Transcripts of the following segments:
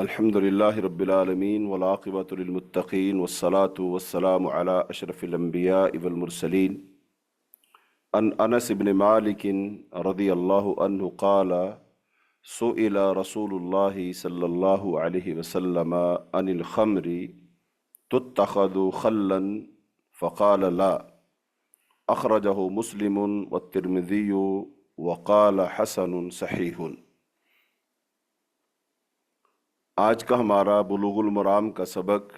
الحمد لله رب العالمين والعاقبة للمتقين والصلاة والسلام على أشرف الأنبياء والمرسلين عن أنس بن مالك رضي الله عنه قال سئل رسول الله صلى الله عليه وسلم عن الخمر تتخذ خلا فقال لا. أخرجه مسلم والترمذي وقال حسن صحيح. آج کا ہمارا بلوغ المرام کا سبق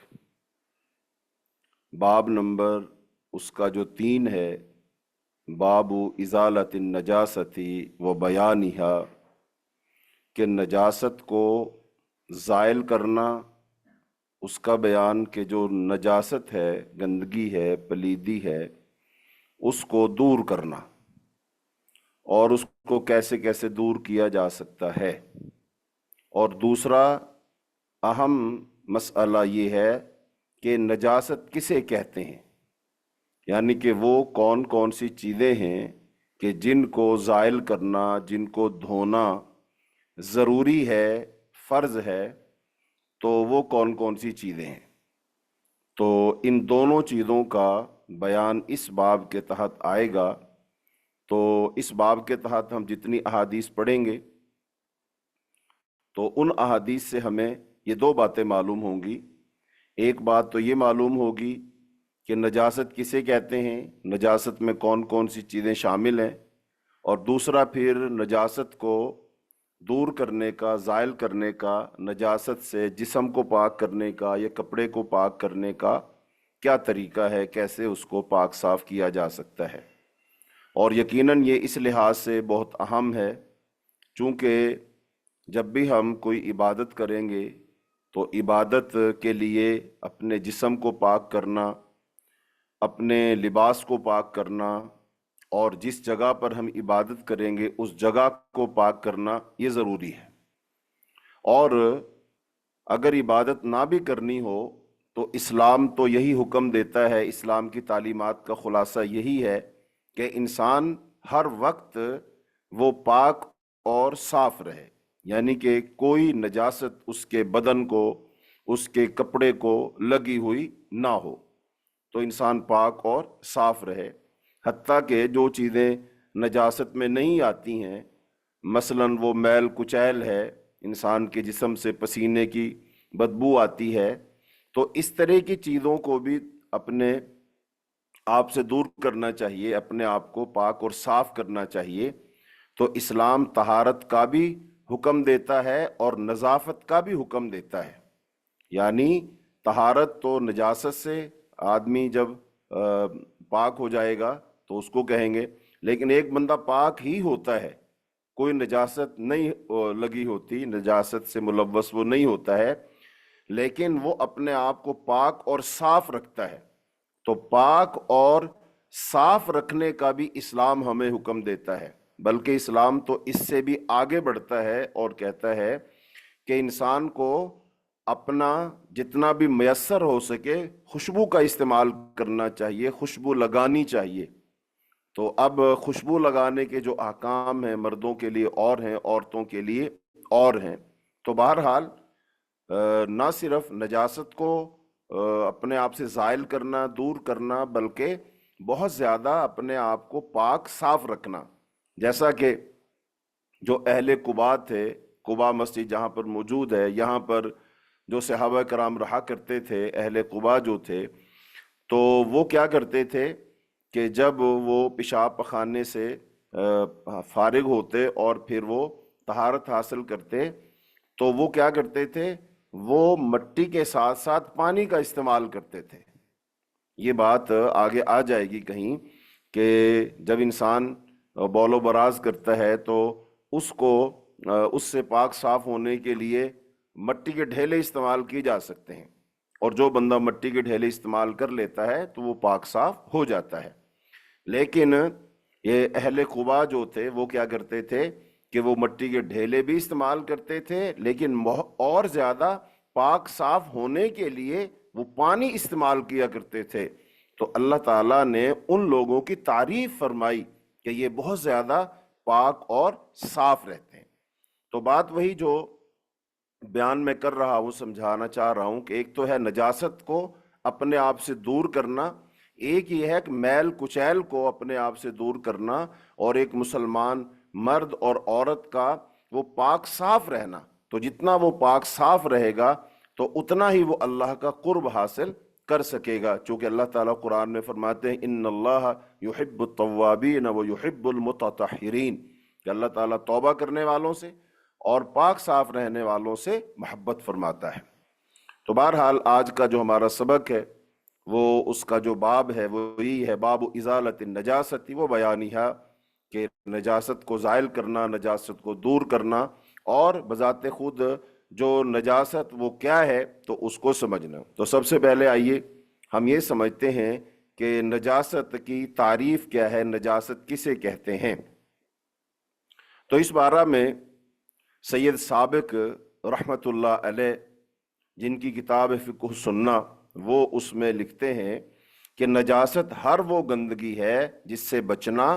باب نمبر اس کا جو 3 ہے، باب ازالت النجاستی و بیانہا، کہ نجاست کو زائل کرنا، اس کا بیان کہ جو نجاست ہے، گندگی ہے، پلیدی ہے، اس کو دور کرنا اور اس کو کیسے کیسے دور کیا جا سکتا ہے۔ اور دوسرا اہم مسئلہ یہ ہے کہ نجاست کسے کہتے ہیں، یعنی کہ وہ کون کون سی چیزیں ہیں کہ جن کو زائل کرنا، جن کو دھونا ضروری ہے، فرض ہے، تو وہ کون کون سی چیزیں ہیں۔ تو ان دونوں چیزوں کا بیان اس باب کے تحت آئے گا۔ تو اس باب کے تحت ہم جتنی احادیث پڑھیں گے تو ان احادیث سے ہمیں یہ 2 باتیں معلوم ہوں گی۔ ایک بات تو یہ معلوم ہوگی کہ نجاست کسے کہتے ہیں، نجاست میں کون کون سی چیزیں شامل ہیں، اور دوسرا پھر نجاست کو دور کرنے کا، زائل کرنے کا، نجاست سے جسم کو پاک کرنے کا یا کپڑے کو پاک کرنے کا کیا طریقہ ہے، کیسے اس کو پاک صاف کیا جا سکتا ہے۔ اور یقیناً یہ اس لحاظ سے بہت اہم ہے، چونکہ جب بھی ہم کوئی عبادت کریں گے تو عبادت کے لیے اپنے جسم کو پاک کرنا، اپنے لباس کو پاک کرنا، اور جس جگہ پر ہم عبادت کریں گے اس جگہ کو پاک کرنا یہ ضروری ہے۔ اور اگر عبادت نہ بھی کرنی ہو تو اسلام تو یہی حکم دیتا ہے، اسلام کی تعلیمات کا خلاصہ یہی ہے کہ انسان ہر وقت وہ پاک اور صاف رہے، یعنی کہ کوئی نجاست اس کے بدن کو، اس کے کپڑے کو لگی ہوئی نہ ہو، تو انسان پاک اور صاف رہے۔ حتیٰ کہ جو چیزیں نجاست میں نہیں آتی ہیں، مثلاً وہ میل کچیل ہے، انسان کے جسم سے پسینے کی بدبو آتی ہے، تو اس طرح کی چیزوں کو بھی اپنے آپ سے دور کرنا چاہیے، اپنے آپ کو پاک اور صاف کرنا چاہیے۔ تو اسلام طہارت کا بھی حکم دیتا ہے اور نظافت کا بھی حکم دیتا ہے، یعنی طہارت تو نجاست سے آدمی جب پاک ہو جائے گا تو اس کو کہیں گے، لیکن ایک بندہ پاک ہی ہوتا ہے، کوئی نجاست نہیں لگی ہوتی، نجاست سے ملوث وہ نہیں ہوتا ہے، لیکن وہ اپنے آپ کو پاک اور صاف رکھتا ہے، تو پاک اور صاف رکھنے کا بھی اسلام ہمیں حکم دیتا ہے۔ بلکہ اسلام تو اس سے بھی آگے بڑھتا ہے اور کہتا ہے کہ انسان کو اپنا جتنا بھی میسر ہو سکے خوشبو کا استعمال کرنا چاہیے، خوشبو لگانی چاہیے۔ تو اب خوشبو لگانے کے جو احکام ہیں مردوں کے لیے اور ہیں، عورتوں کے لیے اور ہیں۔ تو بہرحال نہ صرف نجاست کو اپنے آپ سے زائل کرنا، دور کرنا، بلکہ بہت زیادہ اپنے آپ کو پاک صاف رکھنا، جیسا کہ جو اہل قباء تھے، قباء مسجد جہاں پر موجود ہے، یہاں پر جو صحابہ کرام رہا کرتے تھے، اہل قباء جو تھے، تو وہ کیا کرتے تھے کہ جب وہ پیشاب پخانے سے فارغ ہوتے اور پھر وہ طہارت حاصل کرتے، تو وہ کیا کرتے تھے، وہ مٹی کے ساتھ ساتھ پانی کا استعمال کرتے تھے۔ یہ بات آگے آ جائے گی کہیں کہ جب انسان بول و براز کرتا ہے تو اس کو اس سے پاک صاف ہونے کے لیے مٹی کے ڈھیلے استعمال کیے جا سکتے ہیں، اور جو بندہ مٹی کے ڈھیلے استعمال کر لیتا ہے تو وہ پاک صاف ہو جاتا ہے۔ لیکن یہ اہل قباء جو تھے وہ کیا کرتے تھے کہ وہ مٹی کے ڈھیلے بھی استعمال کرتے تھے، لیکن اور زیادہ پاک صاف ہونے کے لیے وہ پانی استعمال کیا کرتے تھے۔ تو اللہ تعالیٰ نے ان لوگوں کی تعریف فرمائی کہ یہ بہت زیادہ پاک اور صاف رہتے ہیں۔ تو بات وہی جو بیان میں کر رہا ہوں، سمجھانا چاہ رہا ہوں کہ ایک تو ہے نجاست کو اپنے آپ سے دور کرنا، ایک یہ ہے کہ میل کچیل کو اپنے آپ سے دور کرنا، اور ایک مسلمان مرد اور عورت کا وہ پاک صاف رہنا۔ تو جتنا وہ پاک صاف رہے گا تو اتنا ہی وہ اللہ کا قرب حاصل کر سکے گا، چونکہ اللہ تعالیٰ قرآن میں فرماتے ہیں ان اللہ یحب التوابین و یحب المتطہرین، کہ اللہ تعالیٰ توبہ کرنے والوں سے اور پاک صاف رہنے والوں سے محبت فرماتا ہے۔ تو بہرحال آج کا جو ہمارا سبق ہے وہ اس کا جو باب ہے وہ یہی ہے، باب ازالت النجاست و بیانیہا، کہ نجاست کو زائل کرنا، نجاست کو دور کرنا، اور بذات خود جو نجاست وہ کیا ہے تو اس کو سمجھنا۔ تو سب سے پہلے آئیے ہم یہ سمجھتے ہیں کہ نجاست کی تعریف کیا ہے، نجاست کسے کہتے ہیں۔ تو اس بارہ میں سید سابق رحمت اللہ علیہ، جن کی کتاب فقہ السنہ، وہ اس میں لکھتے ہیں کہ نجاست ہر وہ گندگی ہے جس سے بچنا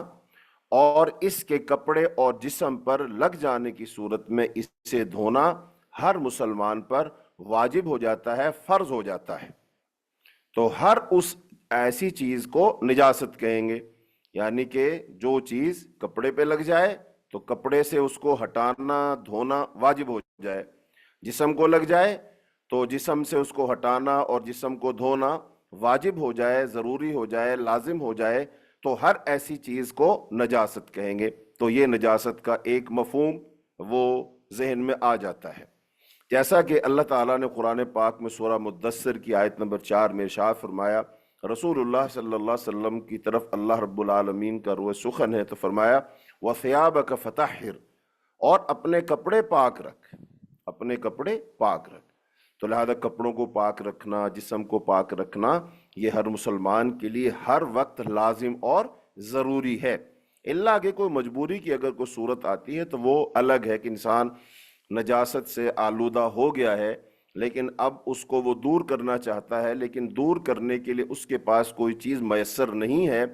اور اس کے کپڑے اور جسم پر لگ جانے کی صورت میں اسے دھونا ہر مسلمان پر واجب ہو جاتا ہے، فرض ہو جاتا ہے۔ تو ہر اس ایسی چیز کو نجاست کہیں گے، یعنی کہ جو چیز کپڑے پہ لگ جائے تو کپڑے سے اس کو ہٹانا دھونا واجب ہو جائے، جسم کو لگ جائے تو جسم سے اس کو ہٹانا اور جسم کو دھونا واجب ہو جائے، ضروری ہو جائے، لازم ہو جائے، تو ہر ایسی چیز کو نجاست کہیں گے۔ تو یہ نجاست کا ایک مفہوم وہ ذہن میں آ جاتا ہے، جیسا کہ اللہ تعالیٰ نے قرآن پاک میں سورہ مدثر کی آیت نمبر 4 میں ارشاد فرمایا، رسول اللہ صلی اللہ علیہ وسلم کی طرف اللہ رب العالمین کا روح سخن ہے، تو فرمایا وَثِيَابَكَ فَطَهِّرْ، اور اپنے کپڑے پاک رکھ، اپنے کپڑے پاک رکھ۔ تو لہذا کپڑوں کو پاک رکھنا، جسم کو پاک رکھنا، یہ ہر مسلمان کے لیے ہر وقت لازم اور ضروری ہے، الا کہ کوئی مجبوری کی اگر کوئی صورت آتی ہے تو وہ الگ ہے کہ انسان نجاست سے آلودہ ہو گیا ہے لیکن اب اس کو وہ دور کرنا چاہتا ہے، لیکن دور کرنے کے لیے اس کے پاس کوئی چیز میسر نہیں ہے،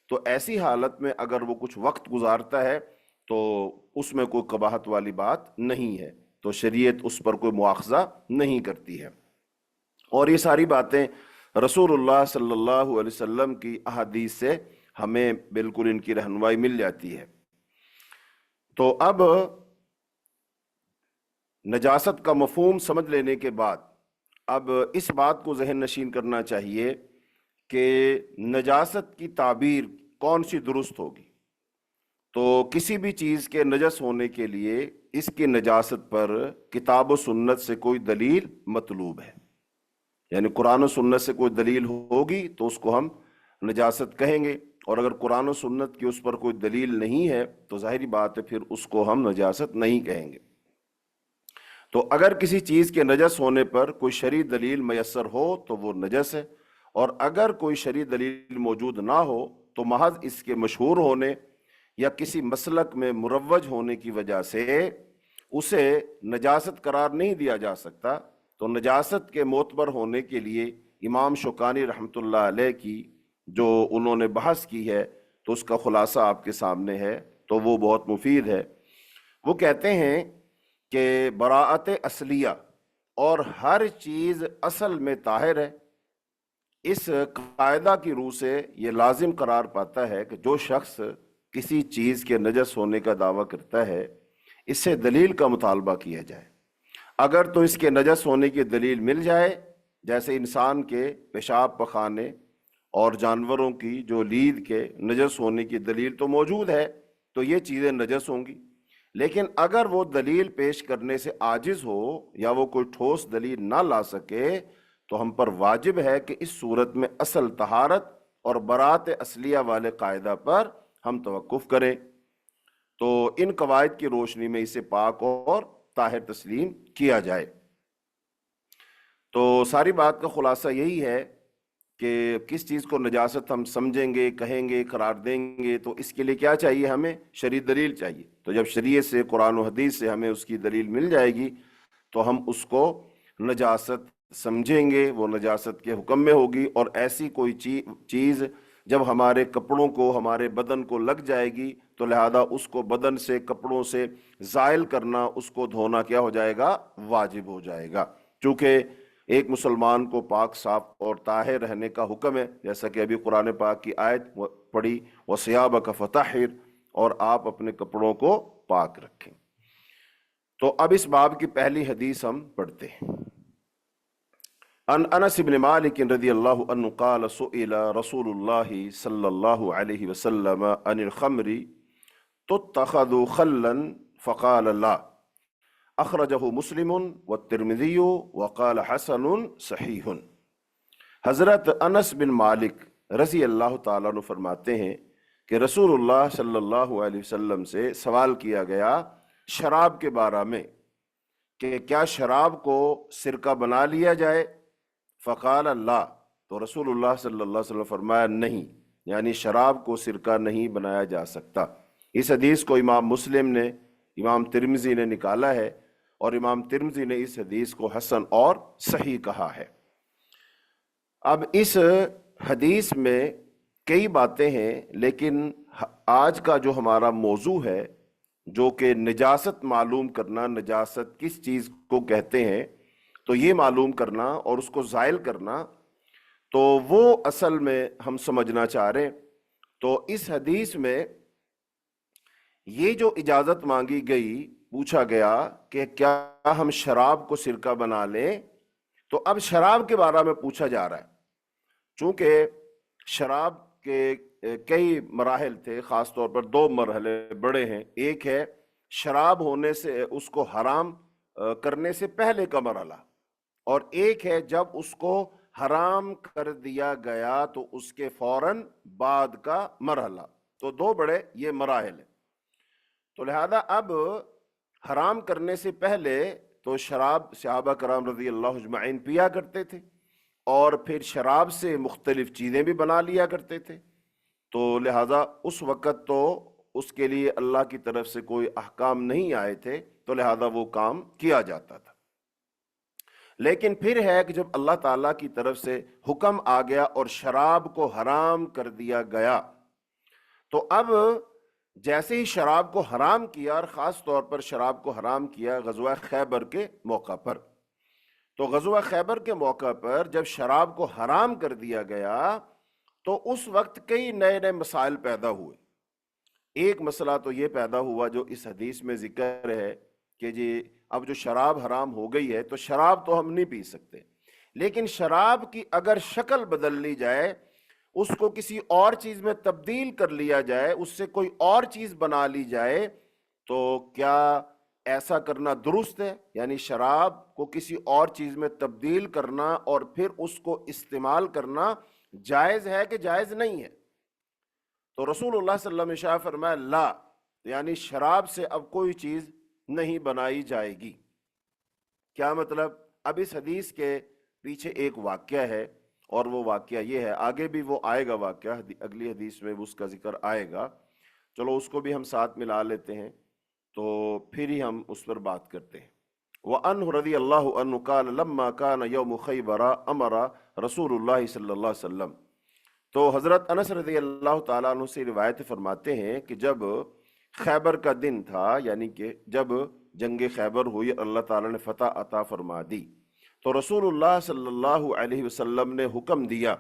تو ایسی حالت میں اگر وہ کچھ وقت گزارتا ہے تو اس میں کوئی قباحت والی بات نہیں ہے، تو شریعت اس پر کوئی مواخذہ نہیں کرتی ہے۔ اور یہ ساری باتیں رسول اللہ صلی اللہ علیہ وسلم کی احادیث سے ہمیں بالکل ان کی رہنمائی مل جاتی ہے۔ تو اب نجاست کا مفہوم سمجھ لینے کے بعد اب اس بات کو ذہن نشین کرنا چاہیے کہ نجاست کی تعبیر کون سی درست ہوگی۔ تو کسی بھی چیز کے نجس ہونے کے لیے اس کی نجاست پر کتاب و سنت سے کوئی دلیل مطلوب ہے، یعنی قرآن و سنت سے کوئی دلیل ہوگی تو اس کو ہم نجاست کہیں گے، اور اگر قرآن و سنت کی اس پر کوئی دلیل نہیں ہے تو ظاہری بات ہے پھر اس کو ہم نجاست نہیں کہیں گے۔ تو اگر کسی چیز کے نجس ہونے پر کوئی شرعی دلیل میسر ہو تو وہ نجس ہے، اور اگر کوئی شرعی دلیل موجود نہ ہو تو محض اس کے مشہور ہونے یا کسی مسلک میں مروج ہونے کی وجہ سے اسے نجاست قرار نہیں دیا جا سکتا۔ تو نجاست کے معتبر ہونے کے لیے امام شوکانی رحمۃ اللہ علیہ کی جو انہوں نے بحث کی ہے تو اس کا خلاصہ آپ کے سامنے ہے، تو وہ بہت مفید ہے۔ وہ کہتے ہیں کہ براءت اصلیہ اور ہر چیز اصل میں طاہر ہے، اس قاعدہ کی روح سے یہ لازم قرار پاتا ہے کہ جو شخص کسی چیز کے نجس ہونے کا دعویٰ کرتا ہے اس سے دلیل کا مطالبہ کیا جائے۔ اگر تو اس کے نجس ہونے کی دلیل مل جائے، جیسے انسان کے پیشاب پخانے اور جانوروں کی جو لید کے نجس ہونے کی دلیل تو موجود ہے تو یہ چیزیں نجس ہوں گی، لیکن اگر وہ دلیل پیش کرنے سے عاجز ہو یا وہ کوئی ٹھوس دلیل نہ لا سکے تو ہم پر واجب ہے کہ اس صورت میں اصل طہارت اور براءت اصلیہ والے قاعدہ پر ہم توقف کریں۔ تو ان قواعد کی روشنی میں اسے پاک اور طاہر تسلیم کیا جائے۔ تو ساری بات کا خلاصہ یہی ہے کہ کس چیز کو نجاست ہم سمجھیں گے، کہیں گے، قرار دیں گے، تو اس کے لیے کیا چاہیے، ہمیں شرعی دلیل چاہیے۔ تو جب شریعت سے، قرآن و حدیث سے ہمیں اس کی دلیل مل جائے گی تو ہم اس کو نجاست سمجھیں گے، وہ نجاست کے حکم میں ہوگی، اور ایسی کوئی چیز جب ہمارے کپڑوں کو ہمارے بدن کو لگ جائے گی تو لہذا اس کو بدن سے کپڑوں سے زائل کرنا، اس کو دھونا کیا ہو جائے گا؟ واجب ہو جائے گا، چونکہ ایک مسلمان کو پاک صاف اور طاہر رہنے کا حکم ہے، جیسا کہ ابھی قرآن پاک کی آیت پڑھی وَثِيَابَكَ فَطَهِّرْ، اور آپ اپنے کپڑوں کو پاک رکھیں۔ تو اب اس باب کی پہلی حدیث ہم پڑھتے ہیں۔ عن انس بن مالک رضی اللہ عنہ قال سئل رسول اللہ صلی اللہ علیہ وسلم عن الخمر تتخذ خلا فقال لا، اخرجہ مسلم والترمذی وقال حسن صحیح۔ حضرت انس بن مالک رضی اللہ تعالیٰ عنہ فرماتے ہیں کہ رسول اللہ صلی اللہ علیہ وسلم سے سوال کیا گیا شراب کے بارے میں کہ کیا شراب کو سرکہ بنا لیا جائے؟ فقال لا، تو رسول اللہ صلی اللہ علیہ وسلم فرمایا نہیں، یعنی شراب کو سرکہ نہیں بنایا جا سکتا۔ اس حدیث کو امام مسلم نے، امام ترمذی نے نکالا ہے، اور امام ترمذی نے اس حدیث کو حسن اور صحیح کہا ہے۔ اب اس حدیث میں کئی باتیں ہیں، لیکن آج کا جو ہمارا موضوع ہے جو کہ نجاست معلوم کرنا، نجاست کس چیز کو کہتے ہیں تو یہ معلوم کرنا اور اس کو زائل کرنا، تو وہ اصل میں ہم سمجھنا چاہ رہے ہیں۔ تو اس حدیث میں یہ جو اجازت مانگی گئی، پوچھا گیا کہ کیا ہم شراب کو سرکہ بنا لیں، تو اب شراب کے بارے میں پوچھا جا رہا ہے، چونکہ شراب کے کئی مراحل تھے، خاص طور پر دو مرحلے بڑے ہیں۔ ایک ہے شراب ہونے سے، اس کو حرام کرنے سے پہلے کا مرحلہ، اور ایک ہے جب اس کو حرام کر دیا گیا تو اس کے فوراً بعد کا مرحلہ۔ تو دو بڑے یہ مراحل ہیں۔ تو لہذا اب حرام کرنے سے پہلے تو شراب صحابہ کرام رضی اللہ اجمعین پیا کرتے تھے، اور پھر شراب سے مختلف چیزیں بھی بنا لیا کرتے تھے، تو لہذا اس وقت تو اس کے لیے اللہ کی طرف سے کوئی احکام نہیں آئے تھے، تو لہذا وہ کام کیا جاتا تھا۔ لیکن پھر ہے کہ جب اللہ تعالیٰ کی طرف سے حکم آ گیا اور شراب کو حرام کر دیا گیا، تو اب جیسے ہی شراب کو حرام کیا، اور خاص طور پر شراب کو حرام کیا غزوہ خیبر کے موقع پر، تو غزوہ خیبر کے موقع پر جب شراب کو حرام کر دیا گیا تو اس وقت کئی نئے نئے مسائل پیدا ہوئے۔ ایک مسئلہ تو یہ پیدا ہوا جو اس حدیث میں ذکر ہے کہ جی اب جو شراب حرام ہو گئی ہے تو شراب تو ہم نہیں پی سکتے، لیکن شراب کی اگر شکل بدل لی جائے، اس کو کسی اور چیز میں تبدیل کر لیا جائے، اس سے کوئی اور چیز بنا لی جائے، تو کیا ایسا کرنا درست ہے؟ یعنی شراب کو کسی اور چیز میں تبدیل کرنا اور پھر اس کو استعمال کرنا جائز ہے کہ جائز نہیں ہے؟ تو رسول اللہ صلی اللہ علیہ وسلم نے فرمایا لا، یعنی شراب سے اب کوئی چیز نہیں بنائی جائے گی۔ کیا مطلب؟ اب اس حدیث کے پیچھے ایک واقعہ ہے، اور وہ واقعہ یہ ہے، آگے بھی وہ آئے گا واقعہ، اگلی حدیث میں اس کا ذکر آئے گا، چلو اس کو بھی ہم ساتھ ملا لیتے ہیں تو پھر ہی ہم اس پر بات کرتے ہیں۔ وَأَنْهُ رضی اللہ عنہ قال لما كان يوم خیبر امر رسول اللہ صلی اللہ علیہ وسلم، تو حضرت انس رضی اللہ تعالیٰ عنہ سے روایت فرماتے ہیں کہ جب خیبر کا دن تھا، یعنی کہ جب جنگ خیبر ہوئی، اللہ تعالیٰ نے فتح عطا فرما دی، تو رسول اللہ صلی اللہ علیہ وسلم نے حکم دیا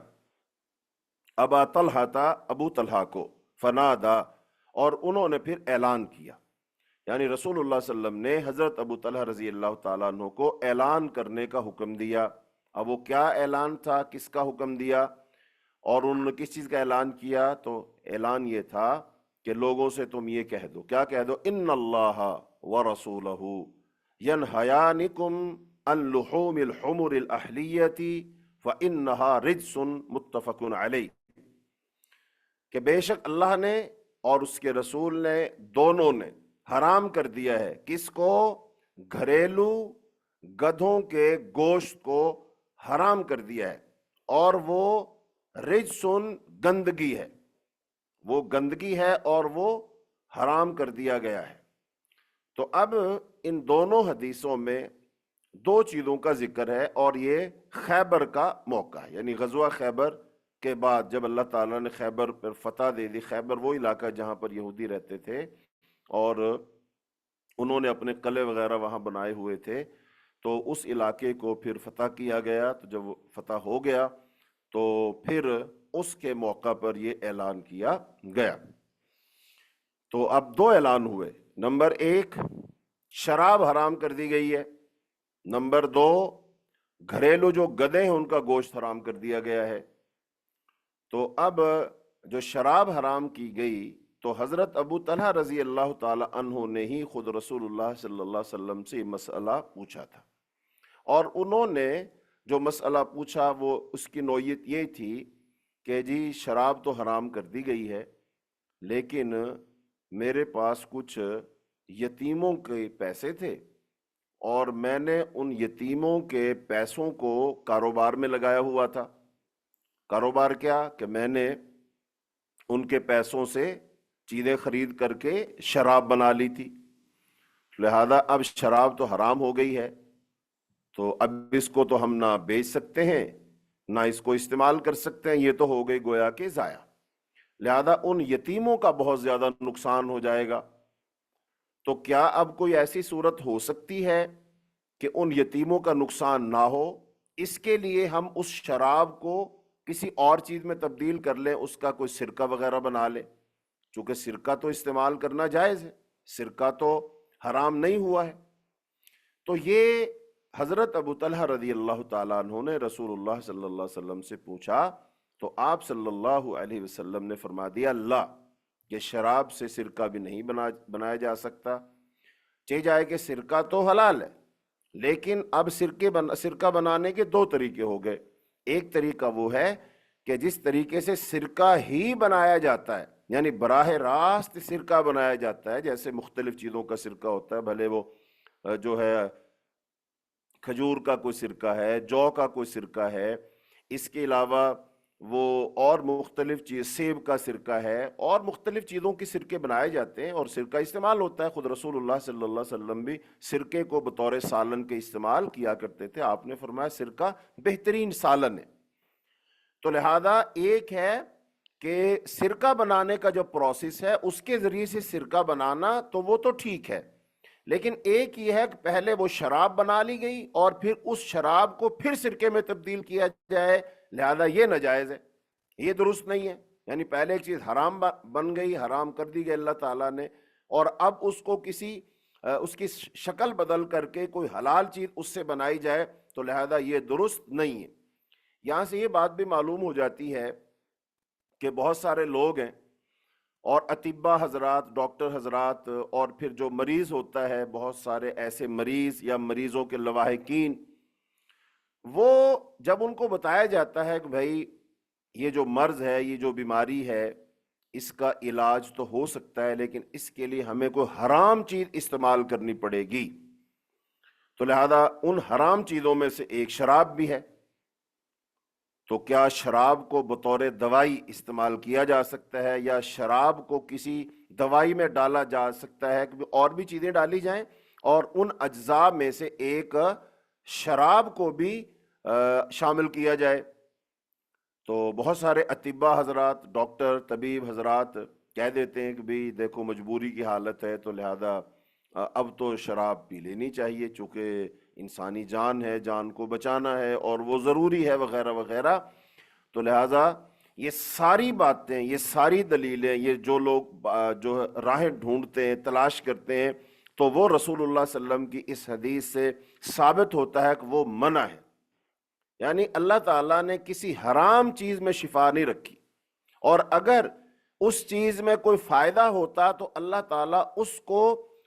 ابا طلحہ ابو طلحہ کو، فنادا، اور انہوں نے پھر اعلان کیا، یعنی رسول اللہ صلی اللہ علیہ وسلم نے حضرت ابو طلحہ رضی اللہ تعالیٰ عنہ کو اعلان کرنے کا حکم دیا۔ اب وہ کیا اعلان تھا، کس کا حکم دیا، اور انہوں نے کس چیز کا اعلان کیا؟ تو اعلان یہ تھا کہ لوگوں سے تم یہ کہہ دو، کیا کہہ دو؟ ان اللہ ورسولہ ینہیانکم عن لحوم الحمر الاہلیۃ فانہا رجس متفق علیہ، کہ بے شک اللہ نے اور اس کے رسول نے دونوں نے حرام کر دیا ہے، کس کو؟ گھریلو گدھوں کے گوشت کو حرام کر دیا ہے، اور وہ رجسن گندگی ہے، وہ گندگی ہے اور وہ حرام کر دیا گیا ہے۔ تو اب ان دونوں حدیثوں میں دو چیزوں کا ذکر ہے، اور یہ خیبر کا موقع ہے، یعنی غزوہ خیبر کے بعد جب اللہ تعالیٰ نے خیبر پر فتح دے دی، خیبر وہ علاقہ جہاں پر یہودی رہتے تھے اور انہوں نے اپنے قلعے وغیرہ وہاں بنائے ہوئے تھے، تو اس علاقے کو پھر فتح کیا گیا۔ تو جب وہ فتح ہو گیا تو پھر اس کے موقع پر یہ اعلان کیا گیا۔ تو اب دو اعلان ہوئے، نمبر ایک شراب حرام کر دی گئی ہے، نمبر دو گھریلو جو گدے ہیں ان کا گوشت حرام کر دیا گیا ہے۔ تو اب جو شراب حرام کی گئی تو حضرت ابو طلحہ رضی اللہ تعالی عنہ نے ہی خود رسول اللہ صلی اللہ علیہ وسلم سے مسئلہ پوچھا تھا، اور انہوں نے جو مسئلہ پوچھا وہ اس کی نوعیت یہ تھی کہ جی شراب تو حرام کر دی گئی ہے، لیکن میرے پاس کچھ یتیموں کے پیسے تھے اور میں نے ان یتیموں کے پیسوں کو کاروبار میں لگایا ہوا تھا۔ کاروبار کیا کہ میں نے ان کے پیسوں سے چیزیں خرید کر کے شراب بنا لی تھی، لہذا اب شراب تو حرام ہو گئی ہے، تو اب اس کو تو ہم نہ بیچ سکتے ہیں نہ اس کو استعمال کر سکتے ہیں، یہ تو ہو گئی گویا کہ ضائع، لہذا ان یتیموں کا بہت زیادہ نقصان ہو جائے گا۔ تو کیا اب کوئی ایسی صورت ہو سکتی ہے کہ ان یتیموں کا نقصان نہ ہو؟ اس کے لیے ہم اس شراب کو کسی اور چیز میں تبدیل کر لیں، اس کا کوئی سرکہ وغیرہ بنا لیں، چونکہ سرکہ تو استعمال کرنا جائز ہے، سرکہ تو حرام نہیں ہوا ہے۔ تو یہ حضرت ابو طلحہ رضی اللہ تعالیٰ عنہ نے رسول اللہ صلی اللہ علیہ وسلم سے پوچھا، تو آپ صلی اللہ علیہ وسلم نے فرما دیا اللہ کہ شراب سے سرکہ بھی نہیں بنایا جا سکتا، چاہے جائے کہ سرکہ تو حلال ہے، لیکن اب سرکہ بنانے کے دو طریقے ہو گئے۔ ایک طریقہ وہ ہے کہ جس طریقے سے سرکہ ہی بنایا جاتا ہے، یعنی براہ راست سرکہ بنایا جاتا ہے، جیسے مختلف چیزوں کا سرکہ ہوتا ہے، بھلے وہ جو ہے کھجور کا کوئی سرکہ ہے، جو کا کوئی سرکہ ہے، اس کے علاوہ وہ اور مختلف چیز سیب کا سرکہ ہے، اور مختلف چیزوں کے سرکے بنائے جاتے ہیں اور سرکہ استعمال ہوتا ہے۔ خود رسول اللہ صلی اللہ علیہ وسلم بھی سرکے کو بطور سالن کے استعمال کیا کرتے تھے، آپ نے فرمایا سرکہ بہترین سالن ہے۔ تو لہذا ایک ہے کہ سرکہ بنانے کا جو پروسیس ہے اس کے ذریعے سے سرکہ بنانا تو وہ تو ٹھیک ہے، لیکن ایک یہ ہے کہ پہلے وہ شراب بنا لی گئی اور پھر اس شراب کو پھر سرکے میں تبدیل کیا جائے، لہذا یہ ناجائز ہے، یہ درست نہیں ہے۔ یعنی پہلے ایک چیز حرام بن گئی، حرام کر دی گئی اللہ تعالیٰ نے، اور اب اس کو اس کی شکل بدل کر کے کوئی حلال چیز اس سے بنائی جائے، تو لہذا یہ درست نہیں ہے۔ یہاں سے یہ بات بھی معلوم ہو جاتی ہے کہ بہت سارے لوگ ہیں اور اطباء حضرات، ڈاکٹر حضرات، اور پھر جو مریض ہوتا ہے، بہت سارے ایسے مریض یا مریضوں کے لواحقین، وہ جب ان کو بتایا جاتا ہے کہ بھائی یہ جو مرض ہے، یہ جو بیماری ہے، اس کا علاج تو ہو سکتا ہے لیکن اس کے لیے ہمیں کوئی حرام چیز استعمال کرنی پڑے گی، تو لہذا ان حرام چیزوں میں سے ایک شراب بھی ہے، تو کیا شراب کو بطور دوائی استعمال کیا جا سکتا ہے، یا شراب کو کسی دوائی میں ڈالا جا سکتا ہے کہ اور بھی چیزیں ڈالی جائیں اور ان اجزاء میں سے ایک شراب کو بھی شامل کیا جائے؟ تو بہت سارے اطباء حضرات، ڈاکٹر، طبیب حضرات کہہ دیتے ہیں کہ بھی دیکھو مجبوری کی حالت ہے تو لہذا اب تو شراب پی لینی چاہیے، چونکہ انسانی جان ہے، جان کو بچانا ہے اور وہ ضروری ہے وغیرہ وغیرہ۔ تو لہذا یہ ساری باتیں، یہ ساری دلیلیں، یہ جو لوگ جو راہیں ڈھونڈتے ہیں، تلاش کرتے ہیں، تو وہ رسول اللہ صلی اللہ علیہ وسلم کی اس حدیث سے ثابت ہوتا ہے کہ وہ منع ہے۔ یعنی اللہ تعالیٰ نے کسی حرام چیز میں شفا نہیں رکھی، اور اگر اس چیز میں کوئی فائدہ ہوتا تو اللہ تعالیٰ اس کو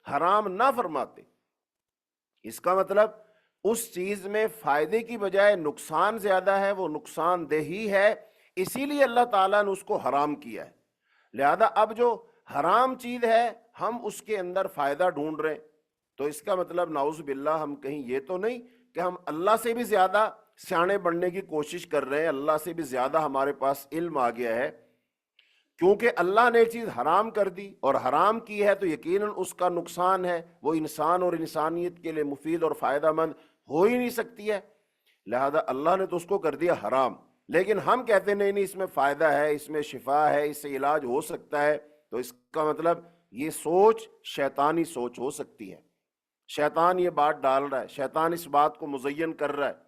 حرام نہ فرماتے۔ اس کا مطلب اس چیز میں فائدے کی بجائے نقصان زیادہ ہے، وہ نقصان دہ ہی ہے، اسی لیے اللہ تعالیٰ نے اس کو حرام کیا ہے۔ لہذا اب جو حرام چیز ہے ہم اس کے اندر فائدہ ڈھونڈ رہے ہیں، تو اس کا مطلب نعوذ باللہ ہم کہیں یہ تو نہیں کہ ہم اللہ سے بھی زیادہ سیانے بننے کی کوشش کر رہے ہیں، اللہ سے بھی زیادہ ہمارے پاس علم آ گیا ہے، کیونکہ اللہ نے ایک چیز حرام کر دی اور حرام کی ہے تو یقیناً اس کا نقصان ہے، وہ انسان اور انسانیت کے لیے مفید اور فائدہ مند ہو ہی نہیں سکتی ہے، لہذا اللہ نے تو اس کو کر دیا حرام۔ لیکن ہم کہتے ہیں نہیں نہیں اس میں فائدہ ہے، اس میں شفا ہے، اس سے علاج ہو سکتا ہے، تو اس کا مطلب یہ سوچ شیطانی سوچ ہو سکتی ہے، شیطان یہ بات ڈال رہا ہے، شیطان اس بات کو مزین کر رہا ہے،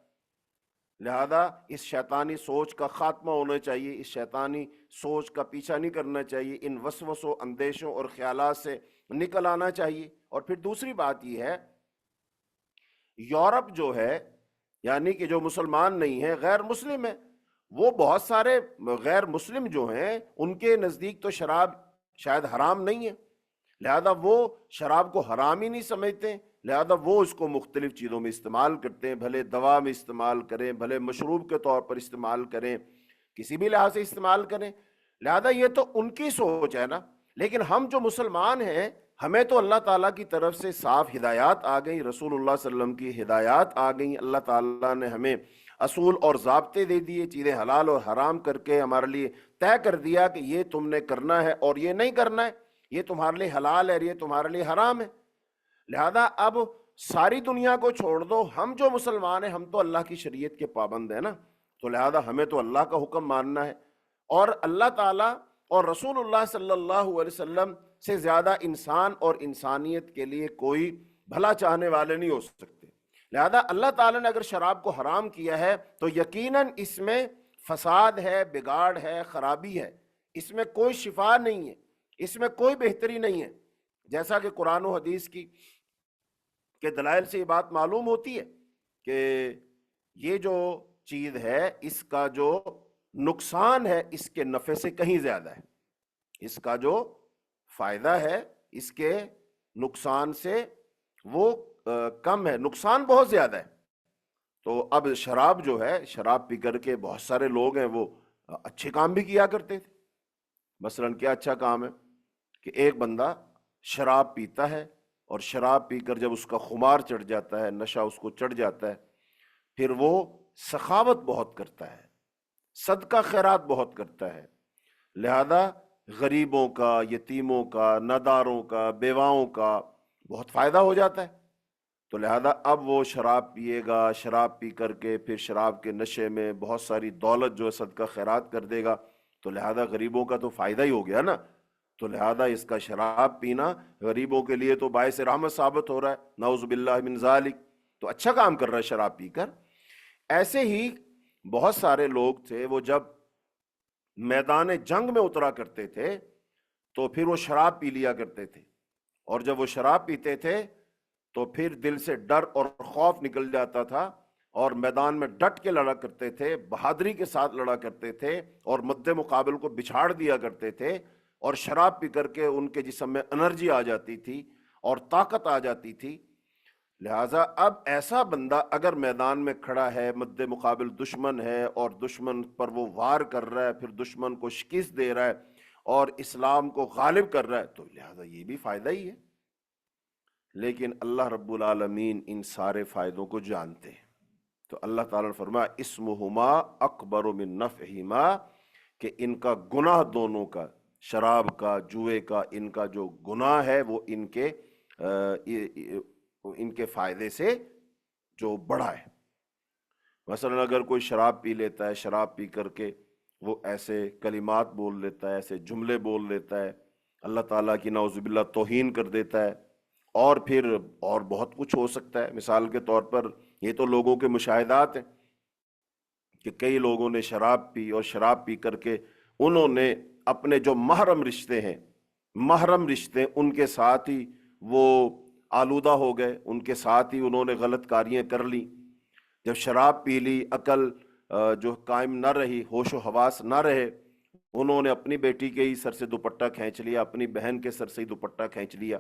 لہذا اس شیطانی سوچ کا خاتمہ ہونا چاہیے، اس شیطانی سوچ کا پیچھا نہیں کرنا چاہیے، ان وسوسوں، اندیشوں اور خیالات سے نکل آنا چاہیے۔ اور پھر دوسری بات یہ ہے، یورپ جو ہے، یعنی کہ جو مسلمان نہیں ہے، غیر مسلم ہے، وہ بہت سارے غیر مسلم جو ہیں ان کے نزدیک تو شراب شاید حرام نہیں ہے، لہذا وہ شراب کو حرام ہی نہیں سمجھتے، لہذا وہ اس کو مختلف چیزوں میں استعمال کرتے ہیں، بھلے دوا میں استعمال کریں، بھلے مشروب کے طور پر استعمال کریں، کسی بھی لحاظ سے استعمال کریں، لہذا یہ تو ان کی سوچ ہے نا۔ لیکن ہم جو مسلمان ہیں، ہمیں تو اللہ تعالیٰ کی طرف سے صاف ہدایات آ گئی، رسول اللہ صلی اللہ علیہ وسلم کی ہدایات آ گئیں، اللہ تعالیٰ نے ہمیں اصول اور ضابطے دے دیے، چیزیں حلال اور حرام کر کے ہمارے لیے طے کر دیا کہ یہ تم نے کرنا ہے اور یہ نہیں کرنا ہے، یہ تمہارے لیے حلال ہے اور یہ تمہارے لیے حرام ہے۔ لہذا اب ساری دنیا کو چھوڑ دو، ہم جو مسلمان ہیں ہم تو اللہ کی شریعت کے پابند ہیں نا، تو لہذا ہمیں تو اللہ کا حکم ماننا ہے، اور اللہ تعالیٰ اور رسول اللہ صلی اللہ علیہ وسلم سے زیادہ انسان اور انسانیت کے لیے کوئی بھلا چاہنے والے نہیں ہو سکتے۔ لہذا اللہ تعالیٰ نے اگر شراب کو حرام کیا ہے تو یقیناً اس میں فساد ہے، بگاڑ ہے، خرابی ہے، اس میں کوئی شفا نہیں ہے، اس میں کوئی بہتری نہیں ہے، جیسا کہ قرآن و حدیث کے دلائل سے یہ بات معلوم ہوتی ہے کہ یہ جو چیز ہے اس کا جو نقصان ہے اس کے نفع سے کہیں زیادہ ہے، اس کا جو فائدہ ہے اس کے نقصان سے وہ کم ہے، نقصان بہت زیادہ ہے۔ تو اب شراب جو ہے، شراب پی کر کے بہت سارے لوگ ہیں وہ اچھے کام بھی کیا کرتے تھے، مثلاً کیا اچھا کام ہے کہ ایک بندہ شراب پیتا ہے اور شراب پی کر جب اس کا خمار چڑھ جاتا ہے، نشہ اس کو چڑھ جاتا ہے، پھر وہ سخاوت بہت کرتا ہے، صدقہ خیرات بہت کرتا ہے، لہذا غریبوں کا، یتیموں کا، ناداروں کا، بیواؤں کا بہت فائدہ ہو جاتا ہے، تو لہذا اب وہ شراب پیے گا، شراب پی کر کے پھر شراب کے نشے میں بہت ساری دولت جو ہے صدقہ خیرات کر دے گا، تو لہذا غریبوں کا تو فائدہ ہی ہو گیا نا، تو لہذا اس کا شراب پینا غریبوں کے لیے تو باعث رحمت ثابت ہو رہا ہے، نعوذ باللہ من ذالک، تو اچھا کام کر رہا ہے شراب پی کر۔ ایسے ہی بہت سارے لوگ تھے، وہ جب میدان جنگ میں اترا کرتے تھے تو پھر وہ شراب پی لیا کرتے تھے، اور جب وہ شراب پیتے تھے تو پھر دل سے ڈر اور خوف نکل جاتا تھا، اور میدان میں ڈٹ کے لڑا کرتے تھے، بہادری کے ساتھ لڑا کرتے تھے، اور مد مقابل کو بچھاڑ دیا کرتے تھے، اور شراب پی کر کے ان کے جسم میں انرجی آ جاتی تھی اور طاقت آ جاتی تھی۔ لہٰذا اب ایسا بندہ اگر میدان میں کھڑا ہے، مد مقابل دشمن ہے، اور دشمن پر وہ وار کر رہا ہے، پھر دشمن کو شکست دے رہا ہے اور اسلام کو غالب کر رہا ہے، تو لہٰذا یہ بھی فائدہ ہی ہے۔ لیکن اللہ رب العالمین ان سارے فائدوں کو جانتے ہیں، تو اللہ تعالیٰ نے فرمایا اسمہما اکبر من نفعہما، کہ ان کا گناہ دونوں کا، شراب کا، جوئے کا، ان کا جو گناہ ہے وہ ان کے فائدے سے جو بڑا ہے۔ مثلا اگر کوئی شراب پی لیتا ہے، شراب پی کر کے وہ ایسے کلمات بول لیتا ہے، ایسے جملے بول لیتا ہے، اللہ تعالیٰ کی نعوذ باللہ توہین کر دیتا ہے، اور پھر اور بہت کچھ ہو سکتا ہے۔ مثال کے طور پر یہ تو لوگوں کے مشاہدات ہیں کہ کئی لوگوں نے شراب پی، اور شراب پی کر کے انہوں نے اپنے جو محرم رشتے ہیں، محرم رشتے، ان کے ساتھ ہی وہ آلودہ ہو گئے، ان کے ساتھ ہی انہوں نے غلط کاریاں کر لی۔ جب شراب پی لی، عقل جو قائم نہ رہی، ہوش و حواس نہ رہے، انہوں نے اپنی بیٹی کے ہی سر سے دوپٹہ کھینچ لیا، اپنی بہن کے سر سے ہی دوپٹہ کھینچ لیا،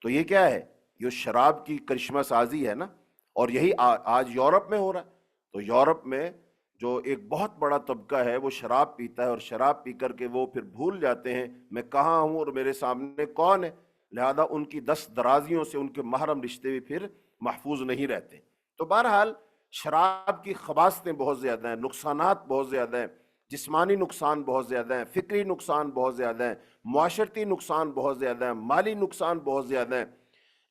تو یہ کیا ہے؟ یہ شراب کی کرشمہ سازی ہے نا، اور یہی آج یورپ میں ہو رہا ہے۔ تو یورپ میں جو ایک بہت بڑا طبقہ ہے وہ شراب پیتا ہے، اور شراب پی کر کے وہ پھر بھول جاتے ہیں میں کہاں ہوں اور میرے سامنے کون ہے، لہذا ان کی دست درازیوں سے ان کے محرم رشتے بھی پھر محفوظ نہیں رہتے۔ تو بہرحال شراب کی خباثتیں بہت زیادہ ہیں، نقصانات بہت زیادہ ہیں، جسمانی نقصان بہت زیادہ ہیں، فکری نقصان بہت زیادہ ہیں، معاشرتی نقصان بہت زیادہ ہیں، مالی نقصان بہت زیادہ ہیں۔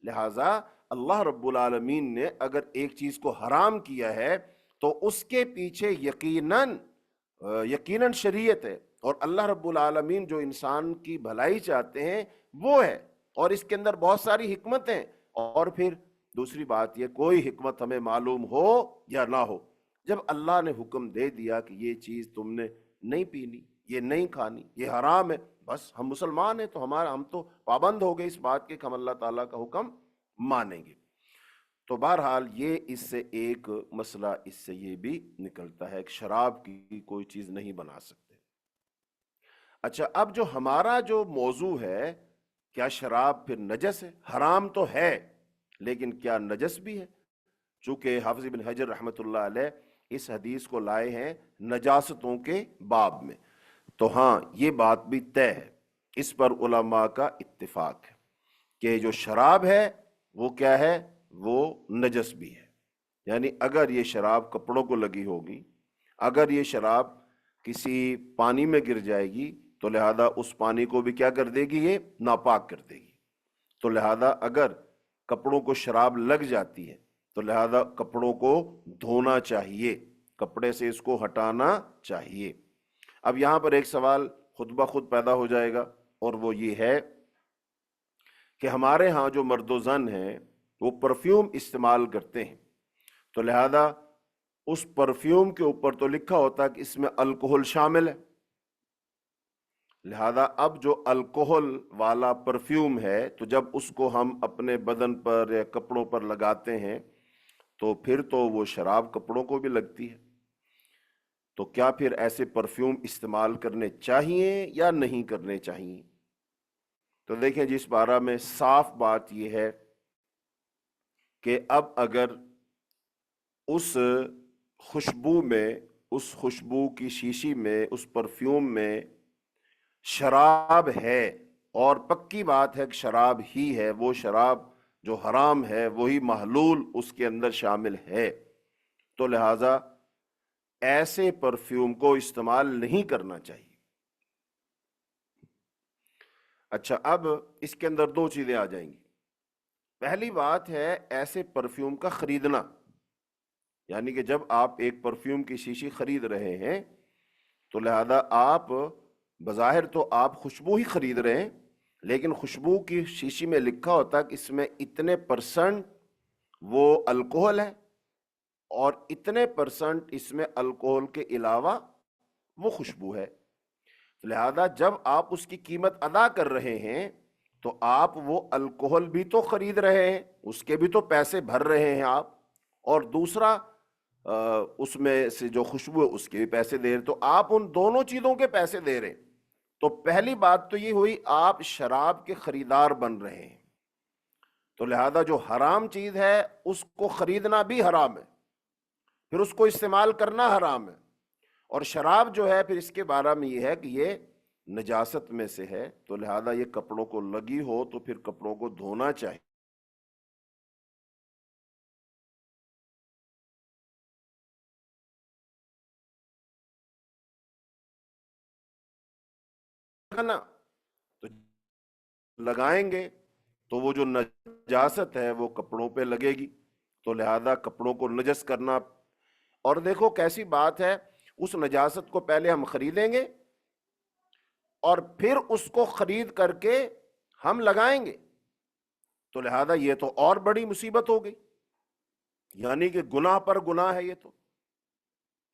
لہٰذا اللہ رب العالمین نے اگر ایک چیز کو حرام کیا ہے تو اس کے پیچھے یقیناً یقیناً شریعت ہے، اور اللہ رب العالمین جو انسان کی بھلائی چاہتے ہیں وہ ہے، اور اس کے اندر بہت ساری حکمت ہیں۔ اور پھر دوسری بات یہ، کوئی حکمت ہمیں معلوم ہو یا نہ ہو، جب اللہ نے حکم دے دیا کہ یہ چیز تم نے نہیں پینی، یہ نہیں کھانی، یہ حرام ہے، بس ہم مسلمان ہیں تو ہم تو پابند ہو گئے اس بات کے کہ ہم اللہ تعالیٰ کا حکم مانیں گے۔ تو بہرحال یہ اس سے ایک مسئلہ اس سے یہ بھی نکلتا ہے کہ شراب کی کوئی چیز نہیں بنا سکتے۔ اچھا، اب جو ہمارا جو موضوع ہے، کیا شراب پھر نجس ہے؟ حرام تو ہے لیکن کیا نجس بھی ہے؟ چونکہ حافظ ابن حجر رحمۃ اللہ علیہ اس حدیث کو لائے ہیں نجاستوں کے باب میں، تو ہاں یہ بات بھی طے ہے، اس پر علماء کا اتفاق ہے کہ جو شراب ہے وہ کیا ہے، وہ نجس بھی ہے۔ یعنی اگر یہ شراب کپڑوں کو لگی ہوگی، اگر یہ شراب کسی پانی میں گر جائے گی تو لہذا اس پانی کو بھی کیا کر دے گی، یہ ناپاک کر دے گی۔ تو لہذا اگر کپڑوں کو شراب لگ جاتی ہے تو لہذا کپڑوں کو دھونا چاہیے، کپڑے سے اس کو ہٹانا چاہیے۔ اب یہاں پر ایک سوال خود بخود پیدا ہو جائے گا، اور وہ یہ ہے کہ ہمارے ہاں جو مرد و زن ہیں وہ پرفیوم استعمال کرتے ہیں، تو لہذا اس پرفیوم کے اوپر تو لکھا ہوتا ہے کہ اس میں الکوہل شامل ہے، لہذا اب جو الکوہل والا پرفیوم ہے تو جب اس کو ہم اپنے بدن پر یا کپڑوں پر لگاتے ہیں تو پھر تو وہ شراب کپڑوں کو بھی لگتی ہے۔ تو کیا پھر ایسے پرفیوم استعمال کرنے چاہیے یا نہیں کرنے چاہیے؟ تو دیکھیں جی، اس بارے میں صاف بات یہ ہے کہ اب اگر اس خوشبو میں، اس خوشبو کی شیشی میں، اس پرفیوم میں شراب ہے، اور پکی بات ہے کہ شراب ہی ہے، وہ شراب جو حرام ہے وہی محلول اس کے اندر شامل ہے، تو لہٰذا ایسے پرفیوم کو استعمال نہیں کرنا چاہیے۔ اچھا، اب اس کے اندر دو چیزیں آ جائیں گی۔ پہلی بات ہے ایسے پرفیوم کا خریدنا، یعنی کہ جب آپ ایک پرفیوم کی شیشی خرید رہے ہیں تو لہذا آپ بظاہر تو آپ خوشبو ہی خرید رہے ہیں، لیکن خوشبو کی شیشی میں لکھا ہوتا ہے کہ اس میں اتنے پرسنٹ وہ الکوہل ہے، اور اتنے پرسنٹ اس میں الکوہل کے علاوہ وہ خوشبو ہے۔ لہذا جب آپ اس کی قیمت ادا کر رہے ہیں تو آپ وہ الکوہل بھی تو خرید رہے ہیں، اس کے بھی تو پیسے بھر رہے ہیں آپ، اور دوسرا اس میں سے جو خوشبو ہے اس کے بھی پیسے دے رہے، تو آپ ان دونوں چیزوں کے پیسے دے رہے ہیں۔ تو پہلی بات تو یہ ہوئی، آپ شراب کے خریدار بن رہے ہیں، تو لہذا جو حرام چیز ہے اس کو خریدنا بھی حرام ہے، پھر اس کو استعمال کرنا حرام ہے۔ اور شراب جو ہے پھر اس کے بارے میں یہ ہے کہ یہ نجاست میں سے ہے، تو لہذا یہ کپڑوں کو لگی ہو تو پھر کپڑوں کو دھونا چاہیے۔ نا تو لگائیں گے تو وہ جو نجاست ہے وہ کپڑوں پہ لگے گی، تو لہذا کپڑوں کو نجس کرنا۔ اور دیکھو کیسی بات ہے، اس نجاست کو پہلے ہم خریدیں گے اور پھر اس کو خرید کر کے ہم لگائیں گے، تو لہذا یہ تو اور بڑی مصیبت ہو گئی، یعنی کہ گناہ پر گناہ ہے یہ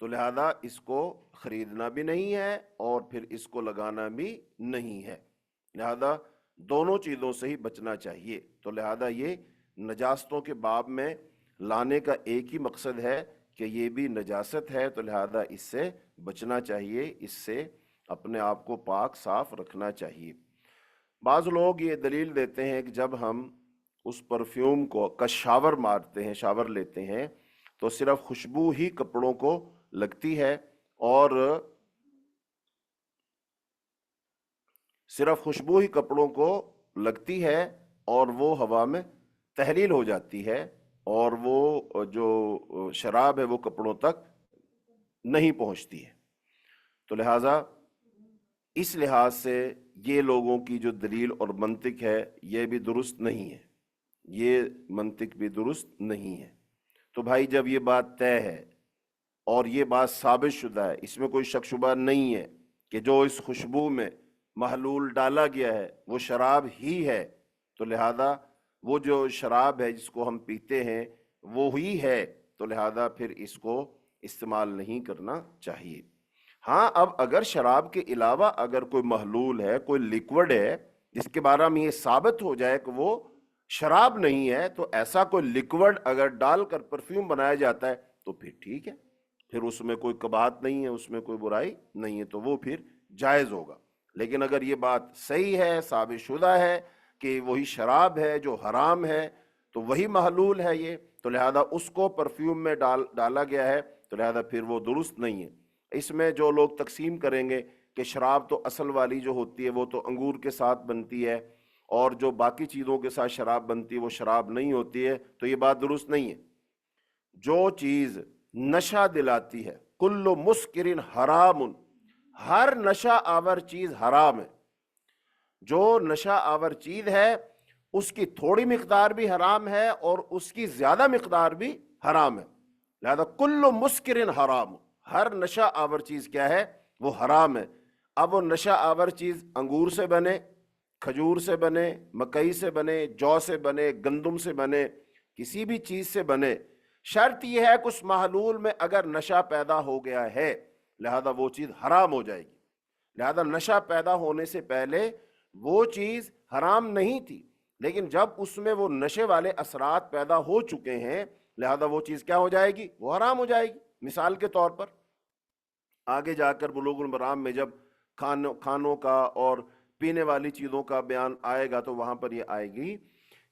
تو لہذا اس کو خریدنا بھی نہیں ہے اور پھر اس کو لگانا بھی نہیں ہے، لہذا دونوں چیزوں سے ہی بچنا چاہیے۔ تو لہذا یہ نجاستوں کے باب میں لانے کا ایک ہی مقصد ہے کہ یہ بھی نجاست ہے، تو لہذا اس سے بچنا چاہیے، اس سے اپنے آپ کو پاک صاف رکھنا چاہیے۔ بعض لوگ یہ دلیل دیتے ہیں کہ جب ہم اس پرفیوم کو کا شاور مارتے ہیں، شاور لیتے ہیں، تو صرف خوشبو ہی کپڑوں کو لگتی ہے، اور صرف خوشبو ہی کپڑوں کو لگتی ہے اور وہ ہوا میں تحلیل ہو جاتی ہے، اور وہ جو شراب ہے وہ کپڑوں تک نہیں پہنچتی ہے۔ تو لہٰذا اس لحاظ سے یہ لوگوں کی جو دلیل اور منطق ہے یہ بھی درست نہیں ہے، یہ منطق بھی درست نہیں ہے۔ تو بھائی جب یہ بات طے ہے اور یہ بات ثابت شدہ ہے، اس میں کوئی شک شبہ نہیں ہے کہ جو اس خوشبو میں محلول ڈالا گیا ہے وہ شراب ہی ہے، تو لہذا وہ جو شراب ہے جس کو ہم پیتے ہیں وہی ہے، تو لہذا پھر اس کو استعمال نہیں کرنا چاہیے۔ ہاں، اب اگر شراب کے علاوہ اگر کوئی محلول ہے، کوئی لیکوڈ ہے جس کے بارے میں یہ ثابت ہو جائے کہ وہ شراب نہیں ہے، تو ایسا کوئی لیکوڈ اگر ڈال کر پرفیوم بنایا جاتا ہے تو پھر ٹھیک ہے، پھر اس میں کوئی قباحت نہیں ہے، اس میں کوئی برائی نہیں ہے، تو وہ پھر جائز ہوگا۔ لیکن اگر یہ بات صحیح ہے، ثابت شدہ ہے کہ وہی شراب ہے جو حرام ہے، تو وہی محلول ہے یہ، تو لہذا اس کو پرفیوم میں ڈالا گیا ہے، تو لہذا پھر وہ درست نہیں ہے۔ اس میں جو لوگ تقسیم کریں گے کہ شراب تو اصل والی جو ہوتی ہے وہ تو انگور کے ساتھ بنتی ہے اور جو باقی چیزوں کے ساتھ شراب بنتی ہے وہ شراب نہیں ہوتی ہے، تو یہ بات درست نہیں ہے۔ جو چیز نشہ دلاتی ہے، کل مسکر حرام، ہر نشہ آور چیز حرام ہے۔ جو نشہ آور چیز ہے اس کی تھوڑی مقدار بھی حرام ہے اور اس کی زیادہ مقدار بھی حرام ہے، لہذا کل مسکر حرام، ہر نشہ آور چیز کیا ہے؟ وہ حرام ہے۔ اب وہ نشہ آور چیز انگور سے بنے، کھجور سے بنے، مکئی سے بنے، جو سے بنے، گندم سے بنے، کسی بھی چیز سے بنے، شرط یہ ہے کہ اس محلول میں اگر نشہ پیدا ہو گیا ہے لہذا وہ چیز حرام ہو جائے گی۔ لہذا نشہ پیدا ہونے سے پہلے وہ چیز حرام نہیں تھی، لیکن جب اس میں وہ نشے والے اثرات پیدا ہو چکے ہیں لہذا وہ چیز کیا ہو جائے گی؟ وہ حرام ہو جائے گی۔ مثال کے طور پر آگے جا کر بلوغ المرام میں جب کھانوں کا اور پینے والی چیزوں کا بیان آئے گا تو وہاں پر یہ آئے گی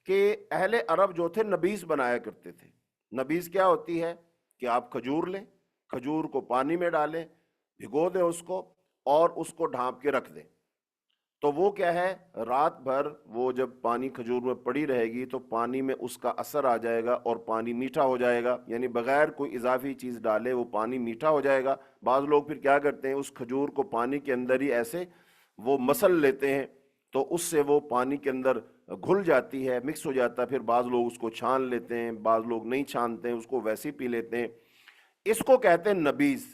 کہ اہل عرب جو تھے نبیذ بنایا کرتے تھے۔ نبیذ کیا ہوتی ہے کہ آپ کھجور لیں، کھجور کو پانی میں ڈالیں، بھگو دیں اس کو اور اس کو ڈھانپ کے رکھ دیں، تو وہ کیا ہے، رات بھر وہ جب پانی کھجور میں پڑی رہے گی تو پانی میں اس کا اثر آ جائے گا اور پانی میٹھا ہو جائے گا، یعنی بغیر کوئی اضافی چیز ڈالے وہ پانی میٹھا ہو جائے گا۔ بعض لوگ پھر کیا کرتے ہیں، اس کھجور کو پانی کے اندر ہی ایسے وہ مسل لیتے ہیں تو اس سے وہ پانی کے اندر گھل جاتی ہے، مکس ہو جاتا ہے، پھر بعض لوگ اس کو چھان لیتے ہیں، بعض لوگ نہیں چھانتے ہیں، اس کو ویسے ہی پی لیتے ہیں، اس کو کہتے ہیں نبیذ،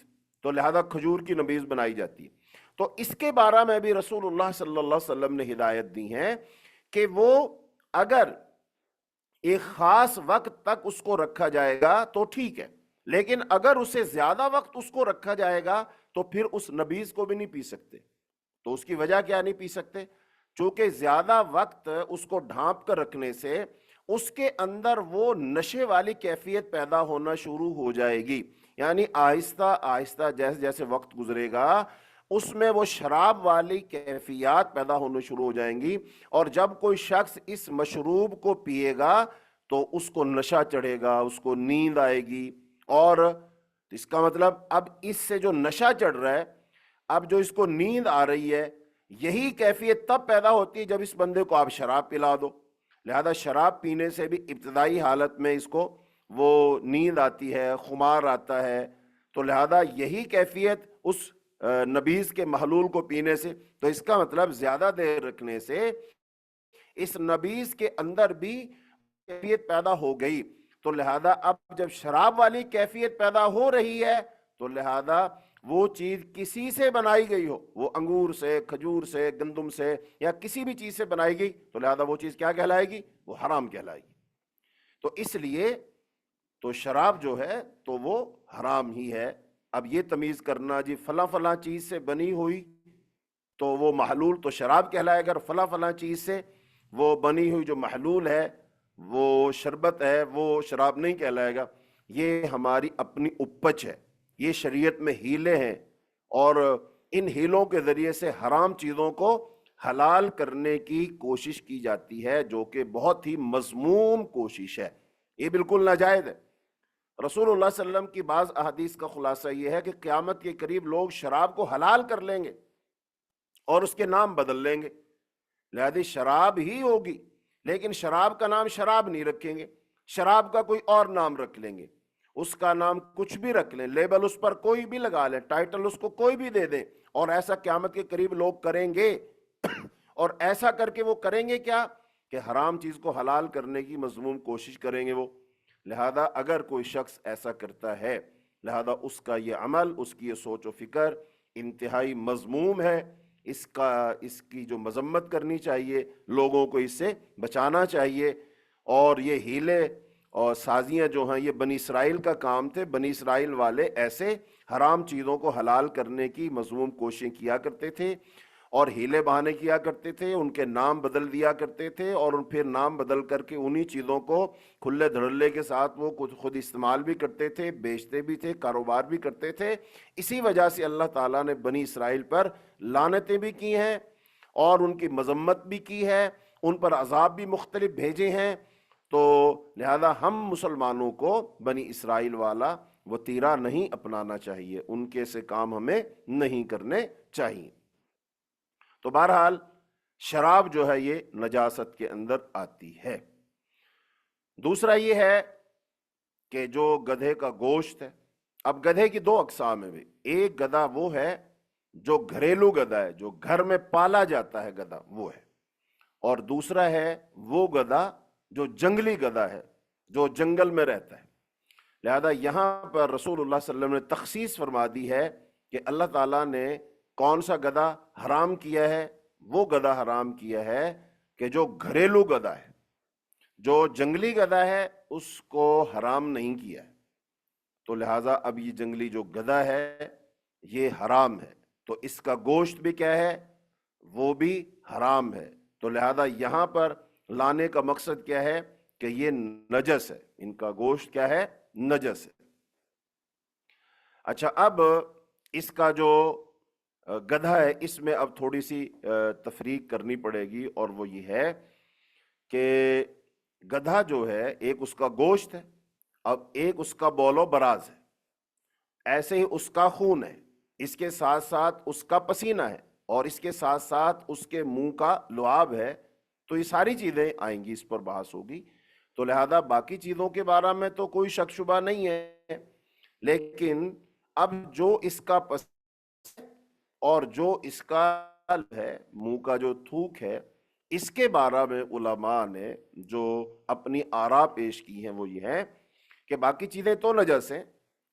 تو لہذا کھجور کی نبیذ بنائی جاتی ہے۔ تو اس کے بارے میں بھی رسول اللہ صلی اللہ علیہ وسلم نے ہدایت دی ہے کہ وہ اگر ایک خاص وقت تک اس کو رکھا جائے گا تو ٹھیک ہے، لیکن اگر اسے زیادہ وقت اس کو رکھا جائے گا تو پھر اس نبیذ کو بھی نہیں پی سکتے۔ تو اس کی وجہ کیا نہیں پی سکتے؟ چونکہ زیادہ وقت اس کو ڈھانپ کر رکھنے سے اس کے اندر وہ نشے والی کیفیت پیدا ہونا شروع ہو جائے گی، یعنی آہستہ آہستہ جیسے جیسے وقت گزرے گا اس میں وہ شراب والی کیفیات پیدا ہونا شروع ہو جائیں گی، اور جب کوئی شخص اس مشروب کو پیے گا تو اس کو نشہ چڑھے گا، اس کو نیند آئے گی، اور اس کا مطلب اب اس سے جو نشہ چڑھ رہا ہے، اب جو اس کو نیند آ رہی ہے، یہی کیفیت تب پیدا ہوتی ہے جب اس بندے کو آپ شراب پلا دو۔ لہذا شراب پینے سے بھی ابتدائی حالت میں اس کو وہ نیند آتی ہے، خمار آتا ہے، تو لہذا یہی کیفیت اس نبیذ کے محلول کو پینے سے، تو اس کا مطلب زیادہ دیر رکھنے سے اس نبیذ کے اندر بھی کیفیت پیدا ہو گئی، تو لہذا اب جب شراب والی کیفیت پیدا ہو رہی ہے تو لہذا وہ چیز کسی سے بنائی گئی ہو، وہ انگور سے، کھجور سے، گندم سے یا کسی بھی چیز سے بنائی گئی، تو لہذا وہ چیز کیا کہلائے گی؟ وہ حرام کہلائے گی۔ تو اس لیے تو شراب جو ہے تو وہ حرام ہی ہے۔ اب یہ تمیز کرنا جی فلاں فلاں چیز سے بنی ہوئی تو وہ محلول تو شراب کہلائے گا، فلاں فلاں چیز سے وہ بنی ہوئی جو محلول ہے، وہ شربت ہے، وہ شراب نہیں کہلائے گا۔ یہ ہماری اپنی اپچ ہے، یہ شریعت میں ہیلے ہیں، اور ان ہیلوں کے ذریعے سے حرام چیزوں کو حلال کرنے کی کوشش کی جاتی ہے، جو کہ بہت ہی مذموم کوشش ہے، یہ بالکل ناجائز ہے۔ رسول اللہ صلی اللہ علیہ وسلم کی بعض احادیث کا خلاصہ یہ ہے کہ قیامت کے قریب لوگ شراب کو حلال کر لیں گے اور اس کے نام بدل لیں گے، لہذا شراب ہی ہوگی لیکن شراب کا نام شراب نہیں رکھیں گے، شراب کا کوئی اور نام رکھ لیں گے، اس کا نام کچھ بھی رکھ لیں، لیبل اس پر کوئی بھی لگا لیں، ٹائٹل اس کو کوئی بھی دے دیں، اور ایسا قیامت کے قریب لوگ کریں گے۔ اور ایسا کر کے وہ کریں گے کیا کہ حرام چیز کو حلال کرنے کی مذموم کوشش کریں گے وہ۔ لہذا اگر کوئی شخص ایسا کرتا ہے، لہذا اس کا یہ عمل، اس کی یہ سوچ و فکر انتہائی مذموم ہے، اس کی جو مذمت کرنی چاہیے، لوگوں کو اس سے بچانا چاہیے۔ اور یہ ہیلے اور سازیاں جو ہیں یہ بنی اسرائیل کا کام تھے۔ بنی اسرائیل والے ایسے حرام چیزوں کو حلال کرنے کی مذموم کوششیں کیا کرتے تھے اور ہیلے بہانے کیا کرتے تھے، ان کے نام بدل دیا کرتے تھے اور پھر نام بدل کر کے انہی چیزوں کو کھلے دھڑلے کے ساتھ وہ خود استعمال بھی کرتے تھے، بیچتے بھی تھے، کاروبار بھی کرتے تھے۔ اسی وجہ سے اللہ تعالیٰ نے بنی اسرائیل پر لعنتیں بھی کی ہیں اور ان کی مذمت بھی کی ہے، ان پر عذاب بھی مختلف بھیجے ہیں۔ تو لہذا ہم مسلمانوں کو بنی اسرائیل والا وتیرہ نہیں اپنانا چاہیے، ان کے سے کام ہمیں نہیں کرنے چاہیے۔ تو بہرحال شراب جو ہے یہ نجاست کے اندر آتی ہے۔ دوسرا یہ ہے کہ جو گدھے کا گوشت ہے، اب گدھے کی دو اقسام ہیں۔ ایک گدھا وہ ہے جو گھریلو گدھا ہے، جو گھر میں پالا جاتا ہے گدھا وہ ہے، اور دوسرا ہے وہ گدھا جو جنگلی گدھا ہے، جو جنگل میں رہتا ہے۔ لہذا یہاں پر رسول اللہ صلی اللہ علیہ وسلم نے تخصیص فرما دی ہے کہ اللہ تعالیٰ نے کون سا گدھا حرام کیا ہے؟ وہ گدھا حرام کیا ہے کہ جو گھریلو گدھا ہے۔ جو جنگلی گدھا ہے اس کو حرام نہیں کیا ہے، تو لہٰذا اب یہ جنگلی جو گدھا ہے یہ حرام ہے، تو اس کا گوشت بھی کیا ہے؟ وہ بھی حرام ہے۔ تو لہذا یہاں پر لانے کا مقصد کیا ہے کہ یہ نجس ہے، ان کا گوشت کیا ہے؟ نجس ہے۔ اچھا، اب اس کا جو گدھا ہے اس میں اب تھوڑی سی تفریق کرنی پڑے گی، اور وہ یہ ہے کہ گدھا جو ہے ایک اس کا گوشت ہے، اب ایک اس کا بول و براز ہے، ایسے ہی اس کا خون ہے، اس کے ساتھ ساتھ اس کا پسینہ ہے، اور اس کے ساتھ ساتھ اس کے منہ کا لعاب ہے۔ تو یہ ساری چیزیں آئیں گی، اس پر بحث ہوگی۔ تو لہذا باقی چیزوں کے بارے میں تو کوئی شک شبہ نہیں ہے، لیکن اب جو اس کا اور جو اس کا ہے منہ کا جو تھوک ہے، اس کے بارے میں علماء نے جو اپنی آراء پیش کی ہیں وہ یہ ہے کہ باقی چیزیں تو نجس ہیں،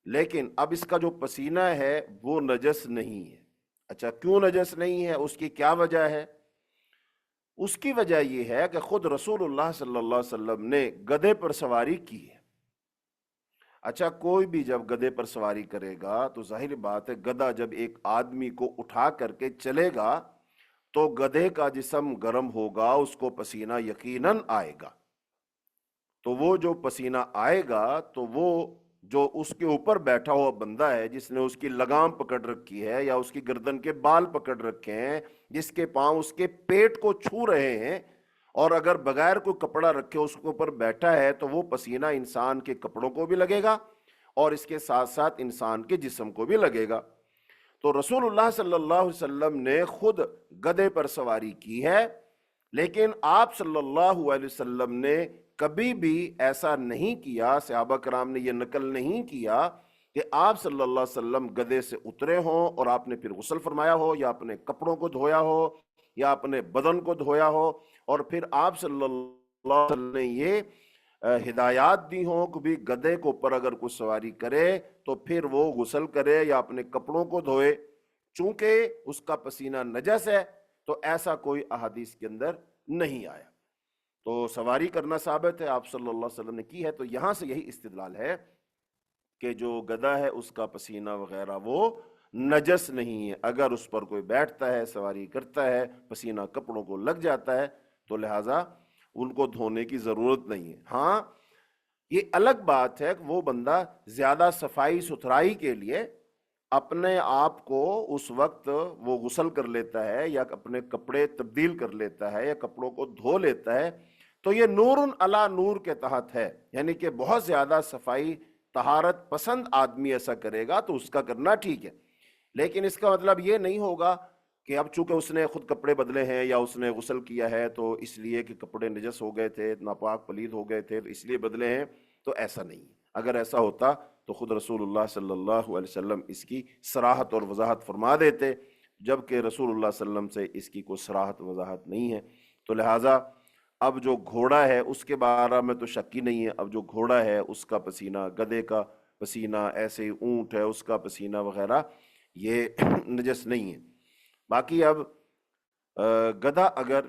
لیکن اب اس کا جو پسینہ ہے وہ نجس نہیں ہے۔ اچھا، کیوں نجس نہیں ہے؟ اس کی کیا وجہ ہے؟ اس کی وجہ یہ ہے کہ خود رسول اللہ صلی اللہ علیہ وسلم نے گدھے پر سواری کی ہے۔ اچھا، کوئی بھی جب گدھے پر سواری کرے گا تو ظاہر بات ہے گدھا جب ایک آدمی کو اٹھا کر کے چلے گا تو گدھے کا جسم گرم ہوگا، اس کو پسینہ یقیناً آئے گا۔ تو وہ جو پسینہ آئے گا تو وہ جو اس کے اوپر بیٹھا ہوا بندہ ہے، جس نے اس کی لگام پکڑ رکھی ہے یا اس کی گردن کے بال پکڑ رکھے ہیں، جس کے پاؤں اس کے پیٹ کو چھو رہے ہیں، اور اگر بغیر کوئی کپڑا رکھے اس کے اوپر بیٹھا ہے تو وہ پسینہ انسان کے کپڑوں کو بھی لگے گا اور اس کے ساتھ ساتھ انسان کے جسم کو بھی لگے گا۔ تو رسول اللہ صلی اللہ علیہ وسلم نے خود گدھے پر سواری کی ہے، لیکن آپ صلی اللہ علیہ وسلم نے کبھی بھی ایسا نہیں کیا، صحابہ کرام نے یہ نقل نہیں کیا کہ آپ صلی اللہ علیہ وسلم گدھے سے اترے ہوں اور آپ نے پھر غسل فرمایا ہو یا اپنے کپڑوں کو دھویا ہو یا اپنے بدن کو دھویا ہو، اور پھر آپ صلی اللہ علیہ وسلم نے یہ ہدایات دی ہوں کہ بھی گدھے کے اوپر اگر کوئی سواری کرے تو پھر وہ غسل کرے یا اپنے کپڑوں کو دھوئے، چونکہ اس کا پسینہ نجس ہے۔ تو ایسا کوئی احادیث کے اندر نہیں آیا۔ تو سواری کرنا ثابت ہے، آپ صلی اللہ علیہ وسلم نے کی ہے۔ تو یہاں سے یہی استدلال ہے کہ جو گدھا ہے اس کا پسینہ وغیرہ وہ نجس نہیں ہے۔ اگر اس پر کوئی بیٹھتا ہے، سواری کرتا ہے، پسینہ کپڑوں کو لگ جاتا ہے تو لہٰذا ان کو دھونے کی ضرورت نہیں ہے۔ ہاں، یہ الگ بات ہے کہ وہ بندہ زیادہ صفائی ستھرائی کے لیے اپنے آپ کو اس وقت وہ غسل کر لیتا ہے یا اپنے کپڑے تبدیل کر لیتا ہے یا کپڑوں کو دھو لیتا ہے، تو یہ نور علی نور کے تحت ہے، یعنی کہ بہت زیادہ صفائی طہارت پسند آدمی ایسا کرے گا تو اس کا کرنا ٹھیک ہے، لیکن اس کا مطلب یہ نہیں ہوگا کہ اب چونکہ اس نے خود کپڑے بدلے ہیں یا اس نے غسل کیا ہے تو اس لیے کہ کپڑے نجس ہو گئے تھے، ناپاک پلید ہو گئے تھے تو اس لیے بدلے ہیں، تو ایسا نہیں ہے۔ اگر ایسا ہوتا تو خود رسول اللہ صلی اللہ علیہ وسلم اس کی صراحت اور وضاحت فرما دیتے، جبکہ رسول اللہ صلی اللہ علیہ وسلم سے اس کی کوئی صراحت وضاحت نہیں ہے۔ تو لہٰذا اب جو گھوڑا ہے اس کے بارے میں تو شک ہی نہیں ہے، اب جو گھوڑا ہے اس کا پسینہ، گدھے کا پسینہ، ایسے ہی اونٹ ہے اس کا پسینہ وغیرہ، یہ نجس نہیں ہے۔ باقی اب گدھا اگر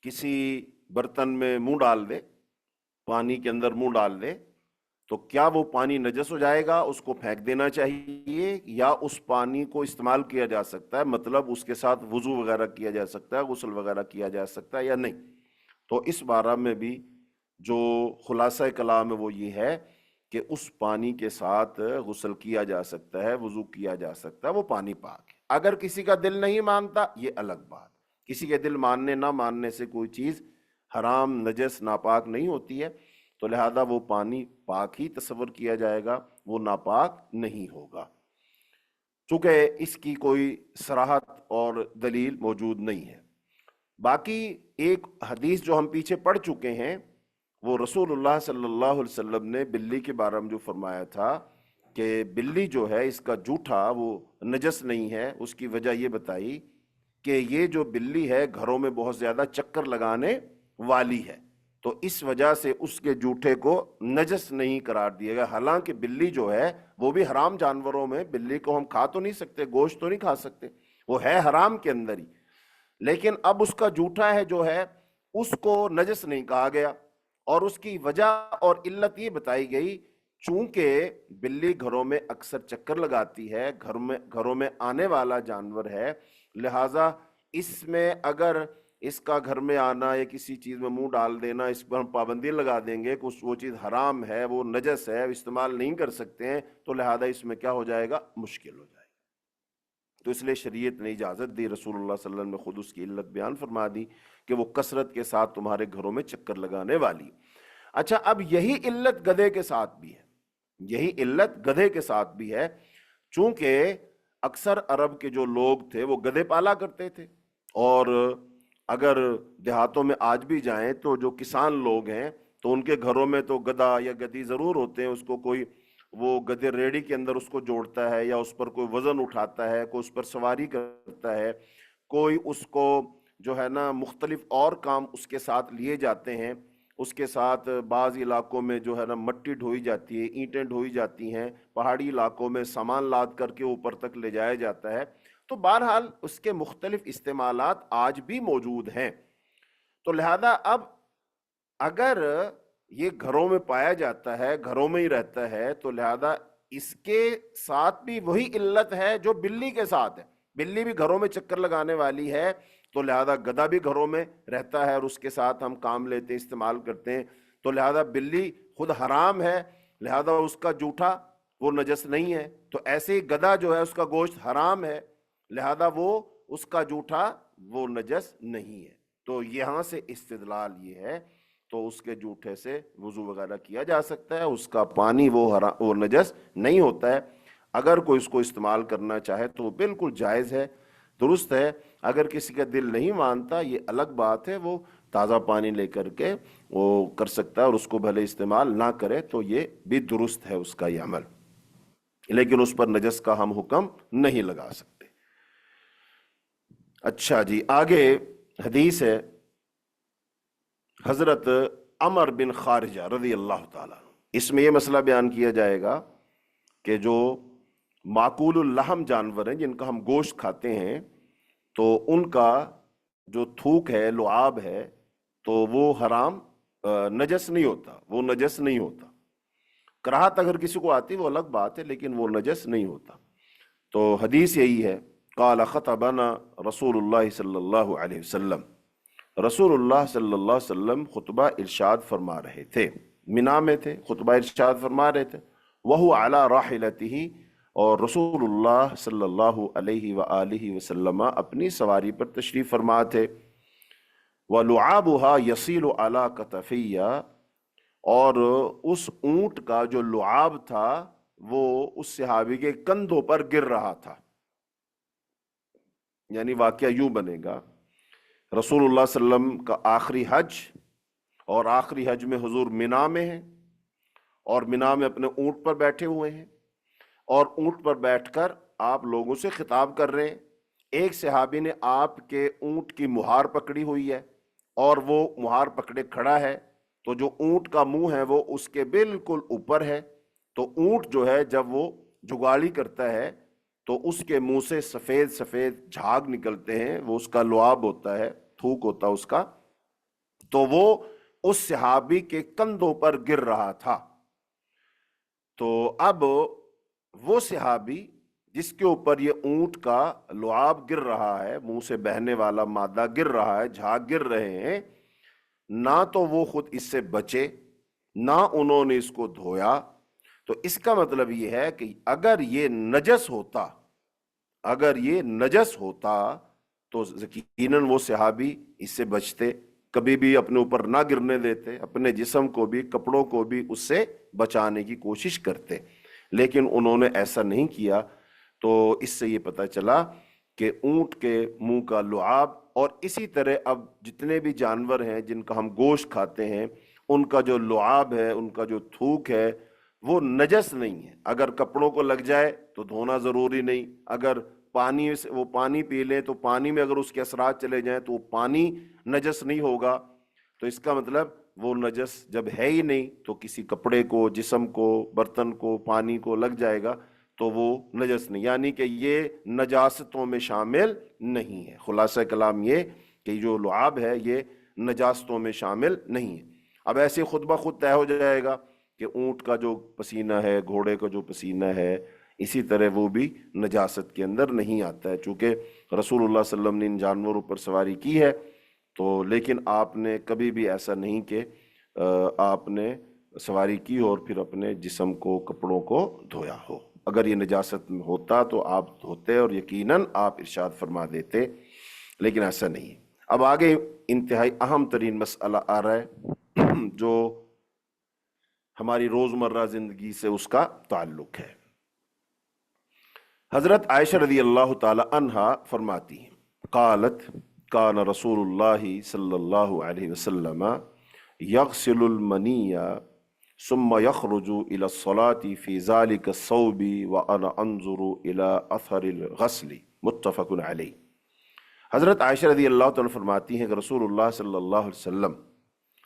کسی برتن میں منہ ڈال دے، پانی کے اندر منہ ڈال دے، تو کیا وہ پانی نجس ہو جائے گا، اس کو پھینک دینا چاہیے، یا اس پانی کو استعمال کیا جا سکتا ہے، مطلب اس کے ساتھ وضو وغیرہ کیا جا سکتا ہے، غسل وغیرہ کیا جا سکتا ہے یا نہیں؟ تو اس بارے میں بھی جو خلاصہ کلام ہے وہ یہ ہے کہ اس پانی کے ساتھ غسل کیا جا سکتا ہے، وضو کیا جا سکتا ہے، وہ پانی پاک ہے۔ اگر کسی کا دل نہیں مانتا، یہ الگ بات، کسی کے دل ماننے نہ ماننے سے کوئی چیز حرام، نجس، ناپاک نہیں ہوتی ہے، تو لہذا وہ پانی پاک ہی تصور کیا جائے گا، وہ ناپاک نہیں ہوگا، چونکہ اس کی کوئی صراحت اور دلیل موجود نہیں ہے۔ باقی ایک حدیث جو ہم پیچھے پڑھ چکے ہیں، وہ رسول اللہ صلی اللہ علیہ وسلم نے بلی کے بارے میں جو فرمایا تھا کہ بلی جو ہے اس کا جوٹھا وہ نجس نہیں ہے، اس کی وجہ یہ بتائی کہ یہ جو بلی ہے گھروں میں بہت زیادہ چکر لگانے والی ہے، تو اس وجہ سے اس کے جوٹھے کو نجس نہیں قرار دیا گیا۔ حالانکہ بلی جو ہے وہ بھی حرام جانوروں میں، بلی کو ہم کھا تو نہیں سکتے، گوشت تو نہیں کھا سکتے، وہ ہے حرام کے اندر ہی، لیکن اب اس کا جوٹھا ہے جو ہے اس کو نجس نہیں کہا گیا، اور اس کی وجہ اور علت یہ بتائی گئی چونکہ بلی گھروں میں اکثر چکر لگاتی ہے، گھروں میں آنے والا جانور ہے، لہٰذا اس میں اگر اس کا گھر میں آنا یا کسی چیز میں منہ ڈال دینا، اس پر ہم پابندی لگا دیں گے کہ وہ چیز حرام ہے، وہ نجس ہے، استعمال نہیں کر سکتے ہیں، تو لہذا اس میں کیا ہو جائے گا، مشکل ہو جائے گا۔ تو اس لیے شریعت نے اجازت دی، رسول اللہ صلی اللہ علیہ وسلم نے خود اس کی علت بیان فرما دی کہ وہ کثرت کے ساتھ تمہارے گھروں میں چکر لگانے والی۔ اچھا، اب یہی علت گدھے کے ساتھ بھی ہے، یہی علت گدھے کے ساتھ بھی ہے، چونکہ اکثر عرب کے جو لوگ تھے وہ گدھے پالا کرتے تھے، اور اگر دیہاتوں میں آج بھی جائیں تو جو کسان لوگ ہیں تو ان کے گھروں میں تو گدھا یا گدھی ضرور ہوتے ہیں، اس کو کوئی وہ گدھے ریڑھی کے اندر اس کو جوڑتا ہے، یا اس پر کوئی وزن اٹھاتا ہے، کوئی اس پر سواری کرتا ہے، کوئی اس کو جو ہے نا مختلف اور کام اس کے ساتھ لیے جاتے ہیں، اس کے ساتھ بعض علاقوں میں جو ہے نا مٹی ڈھوئی جاتی ہے، اینٹیں ڈھوئی جاتی ہیں، پہاڑی علاقوں میں سامان لاد کر کے اوپر تک لے جایا جاتا ہے، تو بہرحال اس کے مختلف استعمالات آج بھی موجود ہیں۔ تو لہذا اب اگر یہ گھروں میں پایا جاتا ہے، گھروں میں ہی رہتا ہے، تو لہذا اس کے ساتھ بھی وہی علت ہے جو بلی کے ساتھ ہے، بلی بھی گھروں میں چکر لگانے والی ہے، تو لہذا گدھا بھی گھروں میں رہتا ہے اور اس کے ساتھ ہم کام لیتے ہیں، استعمال کرتے ہیں، تو لہذا بلی خود حرام ہے، لہذا اس کا جوٹھا وہ نجس نہیں ہے، تو ایسے ہی گدھا جو ہے اس کا گوشت حرام ہے، لہذا وہ اس کا جوٹھا وہ نجس نہیں ہے۔ تو یہاں سے استدلال یہ ہے، تو اس کے جوٹھے سے وضو وغیرہ کیا جا سکتا ہے، اس کا پانی وہ نجس نہیں ہوتا ہے، اگر کوئی اس کو استعمال کرنا چاہے تو بالکل جائز ہے، درست ہے۔ اگر کسی کا دل نہیں مانتا، یہ الگ بات ہے، وہ تازہ پانی لے کر کے وہ کر سکتا ہے، اور اس کو بھلے استعمال نہ کرے تو یہ بھی درست ہے اس کا یہ عمل، لیکن اس پر نجس کا ہم حکم نہیں لگا سکتے۔ اچھا جی، آگے حدیث ہے حضرت عمر بن خارجہ رضی اللہ تعالیٰ، اس میں یہ مسئلہ بیان کیا جائے گا کہ جو معقول اللحم جانور ہیں جن کا ہم گوشت کھاتے ہیں، تو ان کا جو تھوک ہے، لعاب ہے، تو وہ حرام نجس نہیں ہوتا، وہ نجس نہیں ہوتا، کراہت اگر کسی کو آتی وہ الگ بات ہے، لیکن وہ نجس نہیں ہوتا۔ تو حدیث یہی ہے، قال خطبنا رسول اللہ صلی اللہ علیہ وسلم، رسول اللہ صلی اللہ علیہ وسلم خطبہ ارشاد فرما رہے تھے، منا میں تھے، خطبہ ارشاد فرما رہے تھے، وَهُوَ عَلَى رَاحِلَتِهِ، اور رسول اللہ صلی اللہ علیہ وآلہ وسلم اپنی سواری پر تشریف فرما تھے، وَلُعَابُهَا يَصِيلُ عَلَى كَتَفِيَّ، اور اس اونٹ کا جو لعاب تھا وہ اس صحابی کے کندھوں پر گر رہا تھا، یعنی واقعہ یوں بنے گا، رسول اللہ صلی اللہ علیہ وسلم کا آخری حج، اور آخری حج میں حضور منا میں ہیں، اور منا میں اپنے اونٹ پر بیٹھے ہوئے ہیں، اور اونٹ پر بیٹھ کر آپ لوگوں سے خطاب کر رہے ہیں۔ ایک صحابی نے آپ کے اونٹ کی مہار پکڑی ہوئی ہے، اور وہ مہار پکڑے کھڑا ہے، تو جو اونٹ کا منہ ہے وہ اس کے بالکل اوپر ہے، تو اونٹ جو ہے جب وہ جگاڑی کرتا ہے تو اس کے منہ سے سفید سفید جھاگ نکلتے ہیں، وہ اس کا لعاب ہوتا ہے، تھوک ہوتا ہے اس کا، تو وہ اس صحابی کے کندھوں پر گر رہا تھا۔ تو اب وہ صحابی جس کے اوپر یہ اونٹ کا لعاب گر رہا ہے، منہ سے بہنے والا مادہ گر رہا ہے، جھاگ گر رہے ہیں، نہ تو وہ خود اس سے بچے، نہ انہوں نے اس کو دھویا۔ تو اس کا مطلب یہ ہے کہ اگر یہ نجس ہوتا، اگر یہ نجس ہوتا تو یقیناً وہ صحابی اس سے بچتے، کبھی بھی اپنے اوپر نہ گرنے دیتے، اپنے جسم کو بھی کپڑوں کو بھی اس سے بچانے کی کوشش کرتے، لیکن انہوں نے ایسا نہیں کیا۔ تو اس سے یہ پتہ چلا کہ اونٹ کے منہ کا لعاب، اور اسی طرح اب جتنے بھی جانور ہیں جن کا ہم گوشت کھاتے ہیں، ان کا جو لعاب ہے، ان کا جو تھوک ہے، وہ نجس نہیں ہے۔ اگر کپڑوں کو لگ جائے تو دھونا ضروری نہیں، اگر پانی سے وہ پانی پی لیں تو پانی میں اگر اس کے اثرات چلے جائیں تو وہ پانی نجس نہیں ہوگا۔ تو اس کا مطلب وہ نجس جب ہے ہی نہیں تو کسی کپڑے کو، جسم کو، برتن کو، پانی کو لگ جائے گا تو وہ نجس نہیں، یعنی کہ یہ نجاستوں میں شامل نہیں ہے۔ خلاصہ کلام یہ کہ جو لعاب ہے یہ نجاستوں میں شامل نہیں ہے۔ اب ایسے خود بخود طے ہو جائے گا کہ اونٹ کا جو پسینہ ہے، گھوڑے کا جو پسینہ ہے، اسی طرح وہ بھی نجاست کے اندر نہیں آتا ہے، چونکہ رسول اللہ صلی اللہ علیہ وسلم نے ان جانوروں پر سواری کی ہے۔ تو لیکن آپ نے کبھی بھی ایسا نہیں کہ آپ نے سواری کی اور پھر اپنے جسم کو، کپڑوں کو دھویا ہو۔ اگر یہ نجاست میں ہوتا تو آپ دھوتے اور یقیناً آپ ارشاد فرما دیتے، لیکن ایسا نہیں ہے۔ اب آگے انتہائی اہم ترین مسئلہ آ رہا ہے جو ہماری روزمرہ زندگی سے اس کا تعلق ہے۔ حضرت عائشہ رضی اللہ تعالی عنہا فرماتی ہیں، قالت کان رسول اللہ صلی اللہ علیہ وسلم یغسل المنی ثم یخرج الى الصلاة فی ذلک الثوب وانا انظر الى اثر الغسل، متفق علیہ۔ حضرت عائشہ رضی اللہ تعالیٰ فرماتی ہیں کہ رسول اللہ صلی اللہ علیہ وسلم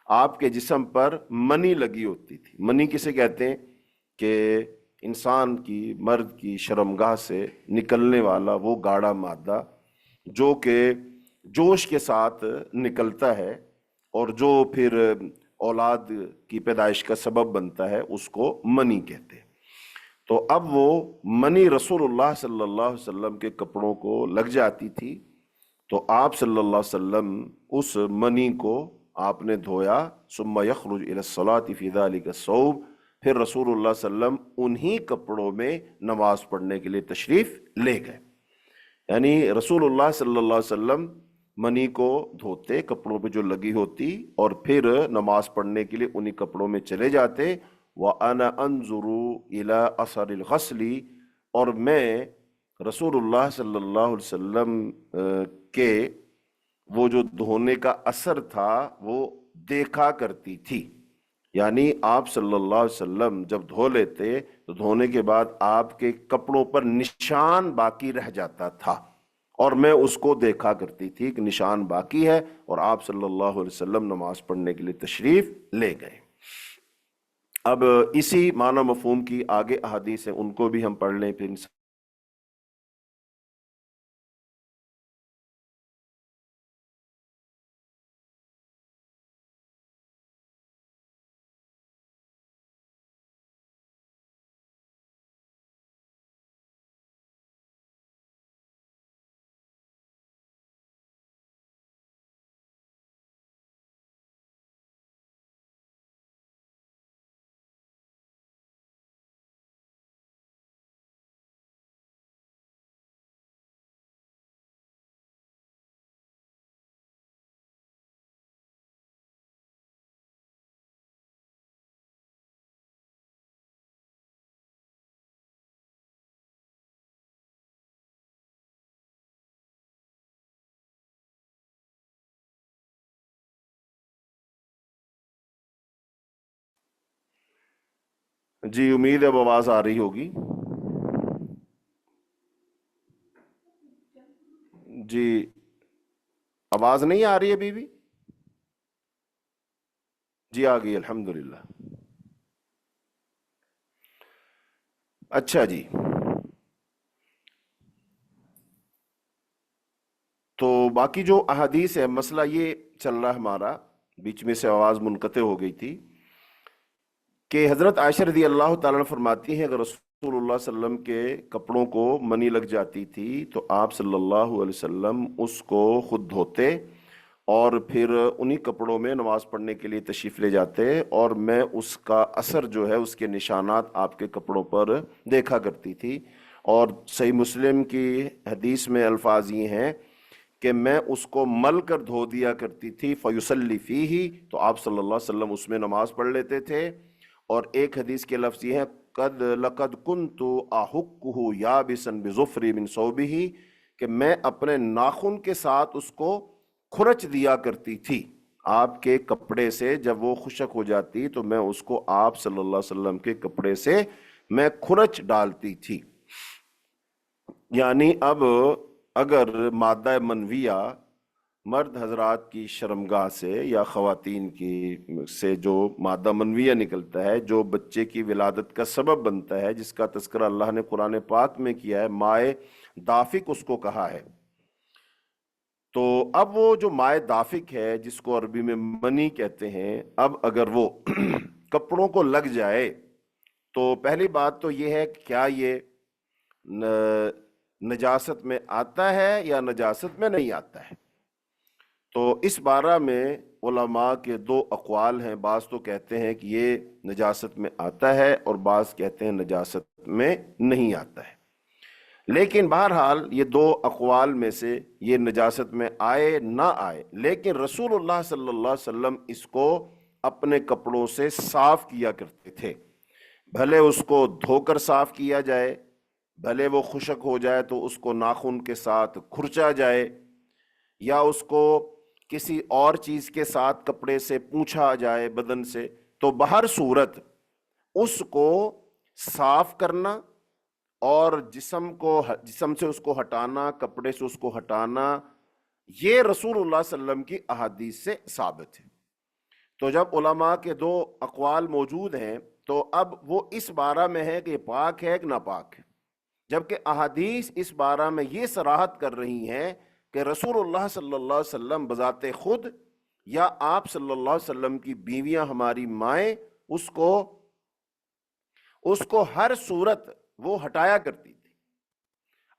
آپ کے جسم پر منی لگی ہوتی تھی۔ منی کسے کہتے ہیں؟ کہ انسان کی، مرد کی شرمگاہ سے نکلنے والا وہ گاڑھا مادہ جو کہ جوش کے ساتھ نکلتا ہے اور جو پھر اولاد کی پیدائش کا سبب بنتا ہے، اس کو منی کہتے ہیں۔ تو اب وہ منی رسول اللہ صلی اللہ علیہ وسلم کے کپڑوں کو لگ جاتی تھی، تو آپ صلی اللہ علیہ وسلم اس منی کو آپ نے دھویا، ثم یخرج الی الصلاۃ فی ذلک الثوب، پھر رسول اللہ صلی اللہ علیہ وسلم انہی کپڑوں میں نماز پڑھنے کے لیے تشریف لے گئے۔ یعنی رسول اللہ صلی اللہ علیہ وسلم منی کو دھوتے، کپڑوں پہ جو لگی ہوتی، اور پھر نماز پڑھنے کے لیے انہی کپڑوں میں چلے جاتے۔ وَأَنَا أَنظُرُ إِلَىٰ أَثَرِ الْغَسْلِ، اور میں رسول اللہ صلی اللہ علیہ وسلم کے وہ جو دھونے کا اثر تھا وہ دیکھا کرتی تھی۔ یعنی آپ صلی اللہ علیہ وسلم جب دھو لیتے تو دھونے کے بعد آپ کے کپڑوں پر نشان باقی رہ جاتا تھا، اور میں اس کو دیکھا کرتی تھی کہ نشان باقی ہے، اور آپ صلی اللہ علیہ وسلم نماز پڑھنے کے لیے تشریف لے گئے۔ اب اسی معنی مفہوم کی آگے احادیث ہیں، ان کو بھی ہم پڑھ لیں پھر۔ جی امید ہے اب آواز آ رہی ہوگی۔ جی آواز نہیں آ رہی ابھی بھی؟ جی آ گئی الحمدللہ۔ اچھا جی، تو باقی جو احادیث ہے، مسئلہ یہ چل رہا ہمارا، بیچ میں سے آواز منقطع ہو گئی تھی، کہ حضرت عائشہ رضی اللہ تعالیٰ عنہ فرماتی ہیں اگر رسول اللہ صلی اللہ علیہ وسلم کے کپڑوں کو منی لگ جاتی تھی تو آپ صلی اللہ علیہ وسلم اس کو خود دھوتے اور پھر انہی کپڑوں میں نماز پڑھنے کے لیے تشریف لے جاتے، اور میں اس کا اثر جو ہے، اس کے نشانات آپ کے کپڑوں پر دیکھا کرتی تھی۔ اور صحیح مسلم کی حدیث میں الفاظ یہ ہیں کہ میں اس کو مل کر دھو دیا کرتی تھی، فیصلی فیہ، تو آپ صلی اللہ علیہ وسلم اس میں نماز پڑھ لیتے تھے۔ اور ایک حدیث کے لفظ یہ ہیں، لقد کنت احکہ یابسا بظفری من ثوبہ، کہ میں اپنے ناخن کے ساتھ اس کو کھرچ دیا کرتی تھی آپ کے کپڑے سے، جب وہ خشک ہو جاتی تو میں اس کو آپ صلی اللہ علیہ وسلم کے کپڑے سے میں کھرچ ڈالتی تھی۔ یعنی اب اگر مادہ منویہ مرد حضرات کی شرمگاہ سے یا خواتین کی سے جو مادہ منویہ نکلتا ہے، جو بچے کی ولادت کا سبب بنتا ہے، جس کا تذکرہ اللہ نے قرآن پاک میں کیا ہے، مائے دافق اس کو کہا ہے، تو اب وہ جو مائے دافق ہے، جس کو عربی میں منی کہتے ہیں، اب اگر وہ کپڑوں کو لگ جائے تو پہلی بات تو یہ ہے کہ کیا یہ نجاست میں آتا ہے یا نجاست میں نہیں آتا ہے۔ تو اس بارہ میں علماء کے دو اقوال ہیں، بعض تو کہتے ہیں کہ یہ نجاست میں آتا ہے اور بعض کہتے ہیں نجاست میں نہیں آتا ہے۔ لیکن بہرحال یہ دو اقوال میں سے یہ نجاست میں آئے نہ آئے، لیکن رسول اللہ صلی اللہ علیہ وسلم اس کو اپنے کپڑوں سے صاف کیا کرتے تھے، بھلے اس کو دھو کر صاف کیا جائے، بھلے وہ خشک ہو جائے تو اس کو ناخن کے ساتھ کھرچا جائے، یا اس کو کسی اور چیز کے ساتھ کپڑے سے پونچھا جائے بدن سے، تو بہر صورت اس کو صاف کرنا اور جسم سے اس کو ہٹانا، کپڑے سے اس کو ہٹانا، یہ رسول اللہ صلی اللہ علیہ وسلم کی احادیث سے ثابت ہے۔ تو جب علماء کے دو اقوال موجود ہیں تو اب وہ اس بارہ میں ہے کہ پاک ہے کہ ناپاک ہے، جبکہ احادیث اس بارہ میں یہ صراحت کر رہی ہیں کہ رسول اللہ صلی اللہ علیہ وسلم بذات خود یا آپ صلی اللہ علیہ وسلم کی بیویاں ہماری مائیں اس کو ہر صورت وہ ہٹایا کرتی تھی،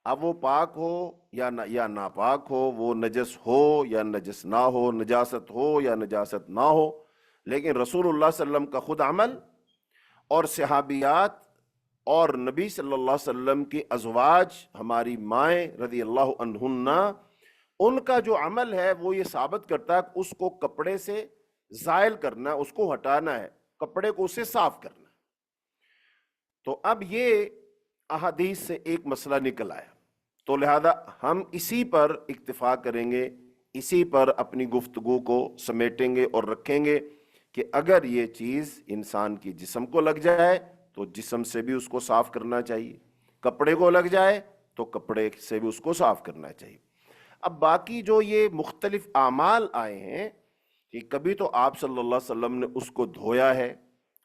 اب وہ پاک ہو یا ناپاک ہو، وہ نجس ہو یا نجس نہ ہو، نجاست ہو یا نجاست نہ ہو، لیکن رسول اللہ صلی اللہ علیہ وسلم کا خود عمل اور صحابیات اور نبی صلی اللہ علیہ وسلم کی ازواج ہماری مائیں رضی اللہ عنہن، ان کا جو عمل ہے وہ یہ ثابت کرتا ہے کہ اس کو کپڑے سے زائل کرنا، اس کو ہٹانا ہے، کپڑے کو اسے صاف کرنا۔ تو اب یہ احادیث سے ایک مسئلہ نکل آیا، تو لہذا ہم اسی پر اکتفا کریں گے، اسی پر اپنی گفتگو کو سمیٹیں گے اور رکھیں گے کہ اگر یہ چیز انسان کی جسم کو لگ جائے تو جسم سے بھی اس کو صاف کرنا چاہیے، کپڑے کو لگ جائے تو کپڑے سے بھی اس کو صاف کرنا چاہیے۔ اب باقی جو یہ مختلف اعمال آئے ہیں کہ کبھی تو آپ صلی اللہ علیہ وسلم نے اس کو دھویا ہے،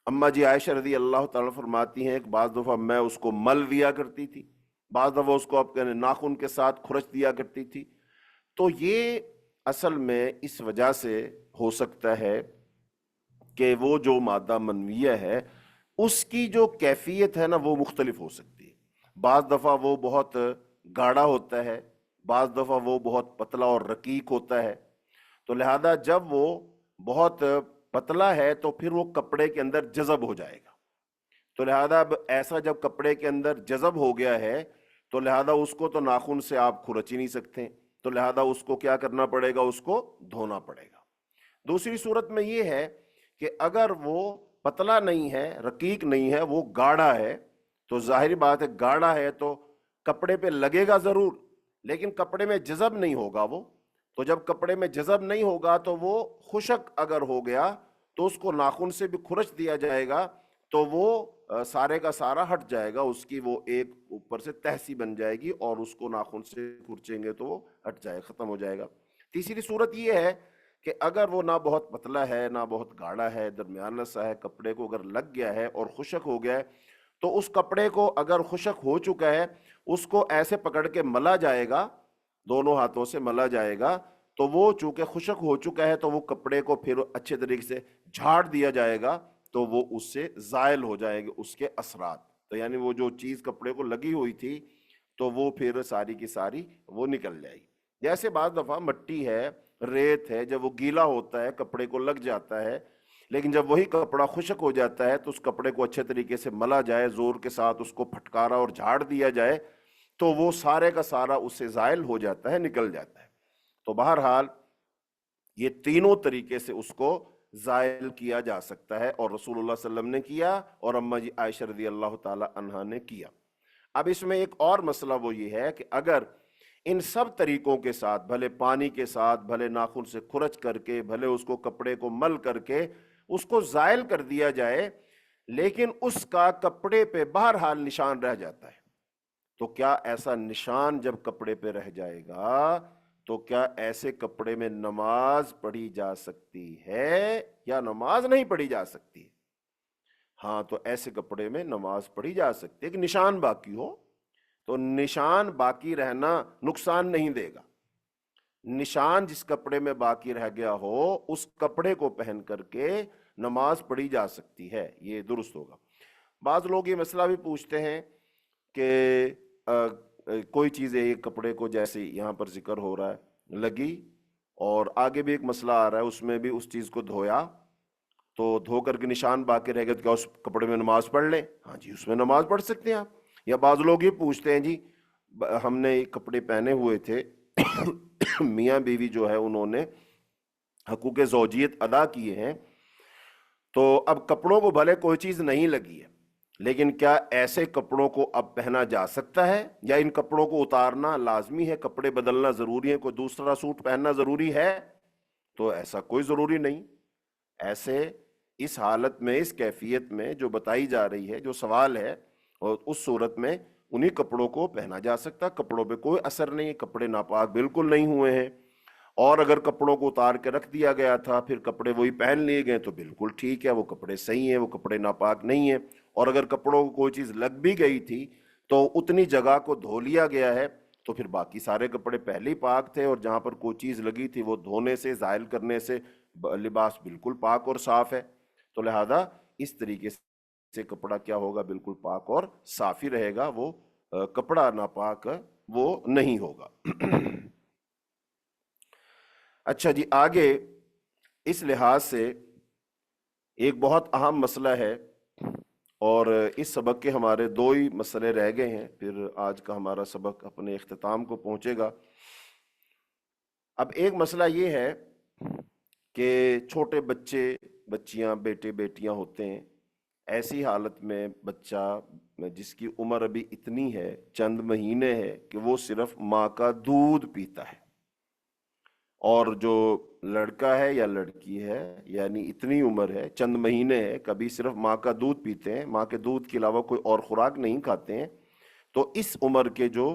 اماں جی عائشہ رضی اللہ تعالیٰ فرماتی ہیں کہ بعض دفعہ میں اس کو مل دیا کرتی تھی، بعض دفعہ اس کو اپنے ناخن کے ساتھ کھرچ دیا کرتی تھی۔ تو یہ اصل میں اس وجہ سے ہو سکتا ہے کہ وہ جو مادہ منویہ ہے اس کی جو کیفیت ہے نا وہ مختلف ہو سکتی ہے، بعض دفعہ وہ بہت گاڑھا ہوتا ہے، بعض دفعہ وہ بہت پتلا اور رقیق ہوتا ہے، تو لہذا جب وہ بہت پتلا ہے تو پھر وہ کپڑے کے اندر جذب ہو جائے گا، تو لہذا اب ایسا جب کپڑے کے اندر جذب ہو گیا ہے تو لہذا اس کو تو ناخن سے آپ کھرچ ہی نہیں سکتے، تو لہذا اس کو کیا کرنا پڑے گا، اس کو دھونا پڑے گا۔ دوسری صورت میں یہ ہے کہ اگر وہ پتلا نہیں ہے، رقیق نہیں ہے، وہ گاڑھا ہے، تو ظاہری بات ہے گاڑھا ہے تو کپڑے پہ لگے گا ضرور لیکن کپڑے میں جذب نہیں ہوگا وہ، تو جب کپڑے میں جذب نہیں ہوگا تو وہ خشک اگر ہو گیا تو اس کو ناخن سے بھی کھرچ دیا جائے گا تو وہ سارے کا سارا ہٹ جائے گا، اس کی وہ ایک اوپر سے تہہ سی بن جائے گی اور اس کو ناخن سے کھرچیں گے تو وہ ہٹ جائے، ختم ہو جائے گا۔ تیسری صورت یہ ہے کہ اگر وہ نہ بہت پتلا ہے نہ بہت گاڑھا ہے، درمیانہ سا ہے، کپڑے کو اگر لگ گیا ہے اور خشک ہو گیا ہے تو اس کپڑے کو اگر خشک ہو چکا ہے اس کو ایسے پکڑ کے ملا جائے گا، دونوں ہاتھوں سے ملا جائے گا، تو وہ چونکہ خشک ہو چکا ہے تو وہ کپڑے کو پھر اچھے طریقے سے جھاڑ دیا جائے گا، تو وہ اس سے زائل ہو جائے گے اس کے اثرات، تو یعنی وہ جو چیز کپڑے کو لگی ہوئی تھی تو وہ پھر ساری کی ساری وہ نکل جائے گی۔ جیسے بعض دفعہ مٹی ہے، ریت ہے، جب وہ گیلا ہوتا ہے کپڑے کو لگ جاتا ہے، لیکن جب وہی کپڑا خشک ہو جاتا ہے تو اس کپڑے کو اچھے طریقے سے ملا جائے، زور کے ساتھ اس کو پھٹکارا اور جھاڑ دیا جائے تو وہ سارے کا سارا اس سے زائل ہو جاتا ہے، نکل جاتا ہے۔ تو بہرحال یہ تینوں طریقے سے اس کو زائل کیا جا سکتا ہے، اور رسول اللہ صلی اللہ علیہ وسلم نے کیا اور اماں جی عائشہ رضی اللہ تعالی عنہا نے کیا۔ اب اس میں ایک اور مسئلہ وہ یہ ہے کہ اگر ان سب طریقوں کے ساتھ، بھلے پانی کے ساتھ، بھلے ناخن سے کھرچ کر کے، بھلے اس کو کپڑے کو مل کر کے اس کو زائل کر دیا جائے، لیکن اس کا کپڑے پہ بہرحال نشان رہ جاتا ہے، تو کیا ایسا نشان جب کپڑے پہ رہ جائے گا تو کیا ایسے کپڑے میں نماز پڑھی جا سکتی ہے یا نماز نہیں پڑھی جا سکتی؟ ہاں، تو ایسے کپڑے میں نماز پڑھی جا سکتی ہے کہ نشان باقی ہو، تو نشان باقی رہنا نقصان نہیں دے گا۔ نشان جس کپڑے میں باقی رہ گیا ہو اس کپڑے کو پہن کر کے نماز پڑھی جا سکتی ہے، یہ درست ہوگا۔ بعض لوگ یہ مسئلہ بھی پوچھتے ہیں کہ کوئی چیز ایک کپڑے کو، جیسے یہاں پر ذکر ہو رہا ہے، لگی، اور آگے بھی ایک مسئلہ آ رہا ہے اس میں بھی اس چیز کو دھویا تو دھو کر کے نشان باقی رہ گیا تو کیا اس کپڑے میں نماز پڑھ لیں؟ ہاں جی، اس میں نماز پڑھ سکتے ہیں آپ۔ یا بعض لوگ یہ پوچھتے ہیں جی ہم نے کپڑے پہنے ہوئے تھے، میاں بیوی جو ہے انہوں نے حقوق زوجیت ادا کیے ہیں، تو اب کپڑوں کو بھلے کوئی چیز نہیں لگی ہے، لیکن کیا ایسے کپڑوں کو اب پہنا جا سکتا ہے یا ان کپڑوں کو اتارنا لازمی ہے، کپڑے بدلنا ضروری ہے، کوئی دوسرا سوٹ پہننا ضروری ہے؟ تو ایسا کوئی ضروری نہیں۔ ایسے اس حالت میں، اس کیفیت میں جو بتائی جا رہی ہے، جو سوال ہے، اور اس صورت میں انہی کپڑوں کو پہنا جا سکتا، کپڑوں پہ کوئی اثر نہیں، کپڑے ناپاک بالکل نہیں ہوئے ہیں، اور اگر کپڑوں کو اتار کے رکھ دیا گیا تھا پھر کپڑے وہی پہن لیے گئے تو بالکل ٹھیک ہے، وہ کپڑے صحیح ہیں، وہ کپڑے ناپاک نہیں ہیں۔ اور اگر کپڑوں کو کوئی چیز لگ بھی گئی تھی تو اتنی جگہ کو دھو لیا گیا ہے تو پھر باقی سارے کپڑے پہلے ہی پاک تھے، اور جہاں پر کوئی چیز لگی تھی وہ دھونے سے، زائل کرنے سے لباس بالکل پاک اور صاف ہے، تو لہذا اس طریقے سے کپڑا کیا ہوگا، بالکل پاک اور صاف ہی رہے گا، وہ کپڑا ناپاک وہ نہیں ہوگا۔ اچھا جی، آگے اس لحاظ سے ایک بہت اہم مسئلہ ہے، اور اس سبق کے ہمارے دو ہی مسئلے رہ گئے ہیں، پھر آج کا ہمارا سبق اپنے اختتام کو پہنچے گا۔ اب ایک مسئلہ یہ ہے کہ چھوٹے بچے، بچیاں، بیٹے بیٹیاں ہوتے ہیں، ایسی حالت میں بچہ جس کی عمر ابھی اتنی ہے، چند مہینے ہے، کہ وہ صرف ماں کا دودھ پیتا ہے، اور جو لڑکا ہے یا لڑکی ہے، یعنی اتنی عمر ہے، چند مہینے ہے، کبھی صرف ماں کا دودھ پیتے ہیں، ماں کے دودھ کے علاوہ کوئی اور خوراک نہیں کھاتے ہیں، تو اس عمر کے جو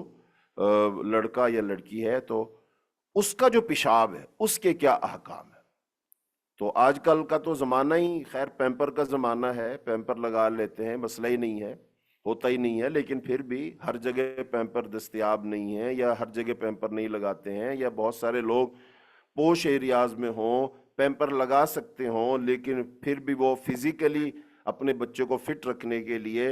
لڑکا یا لڑکی ہے تو اس کا جو پیشاب ہے اس کے کیا احکام ہے؟ تو آج کل کا تو زمانہ ہی خیر پیمپر کا زمانہ ہے، پیمپر لگا لیتے ہیں، مسئلہ ہی نہیں ہے، ہوتا ہی نہیں ہے، لیکن پھر بھی ہر جگہ پیمپر دستیاب نہیں ہے، یا ہر جگہ پیمپر نہیں لگاتے ہیں، یا بہت سارے لوگ پوش ایریاز میں ہوں، پیمپر لگا سکتے ہوں، لیکن پھر بھی وہ فزیکلی اپنے بچے کو فٹ رکھنے کے لیے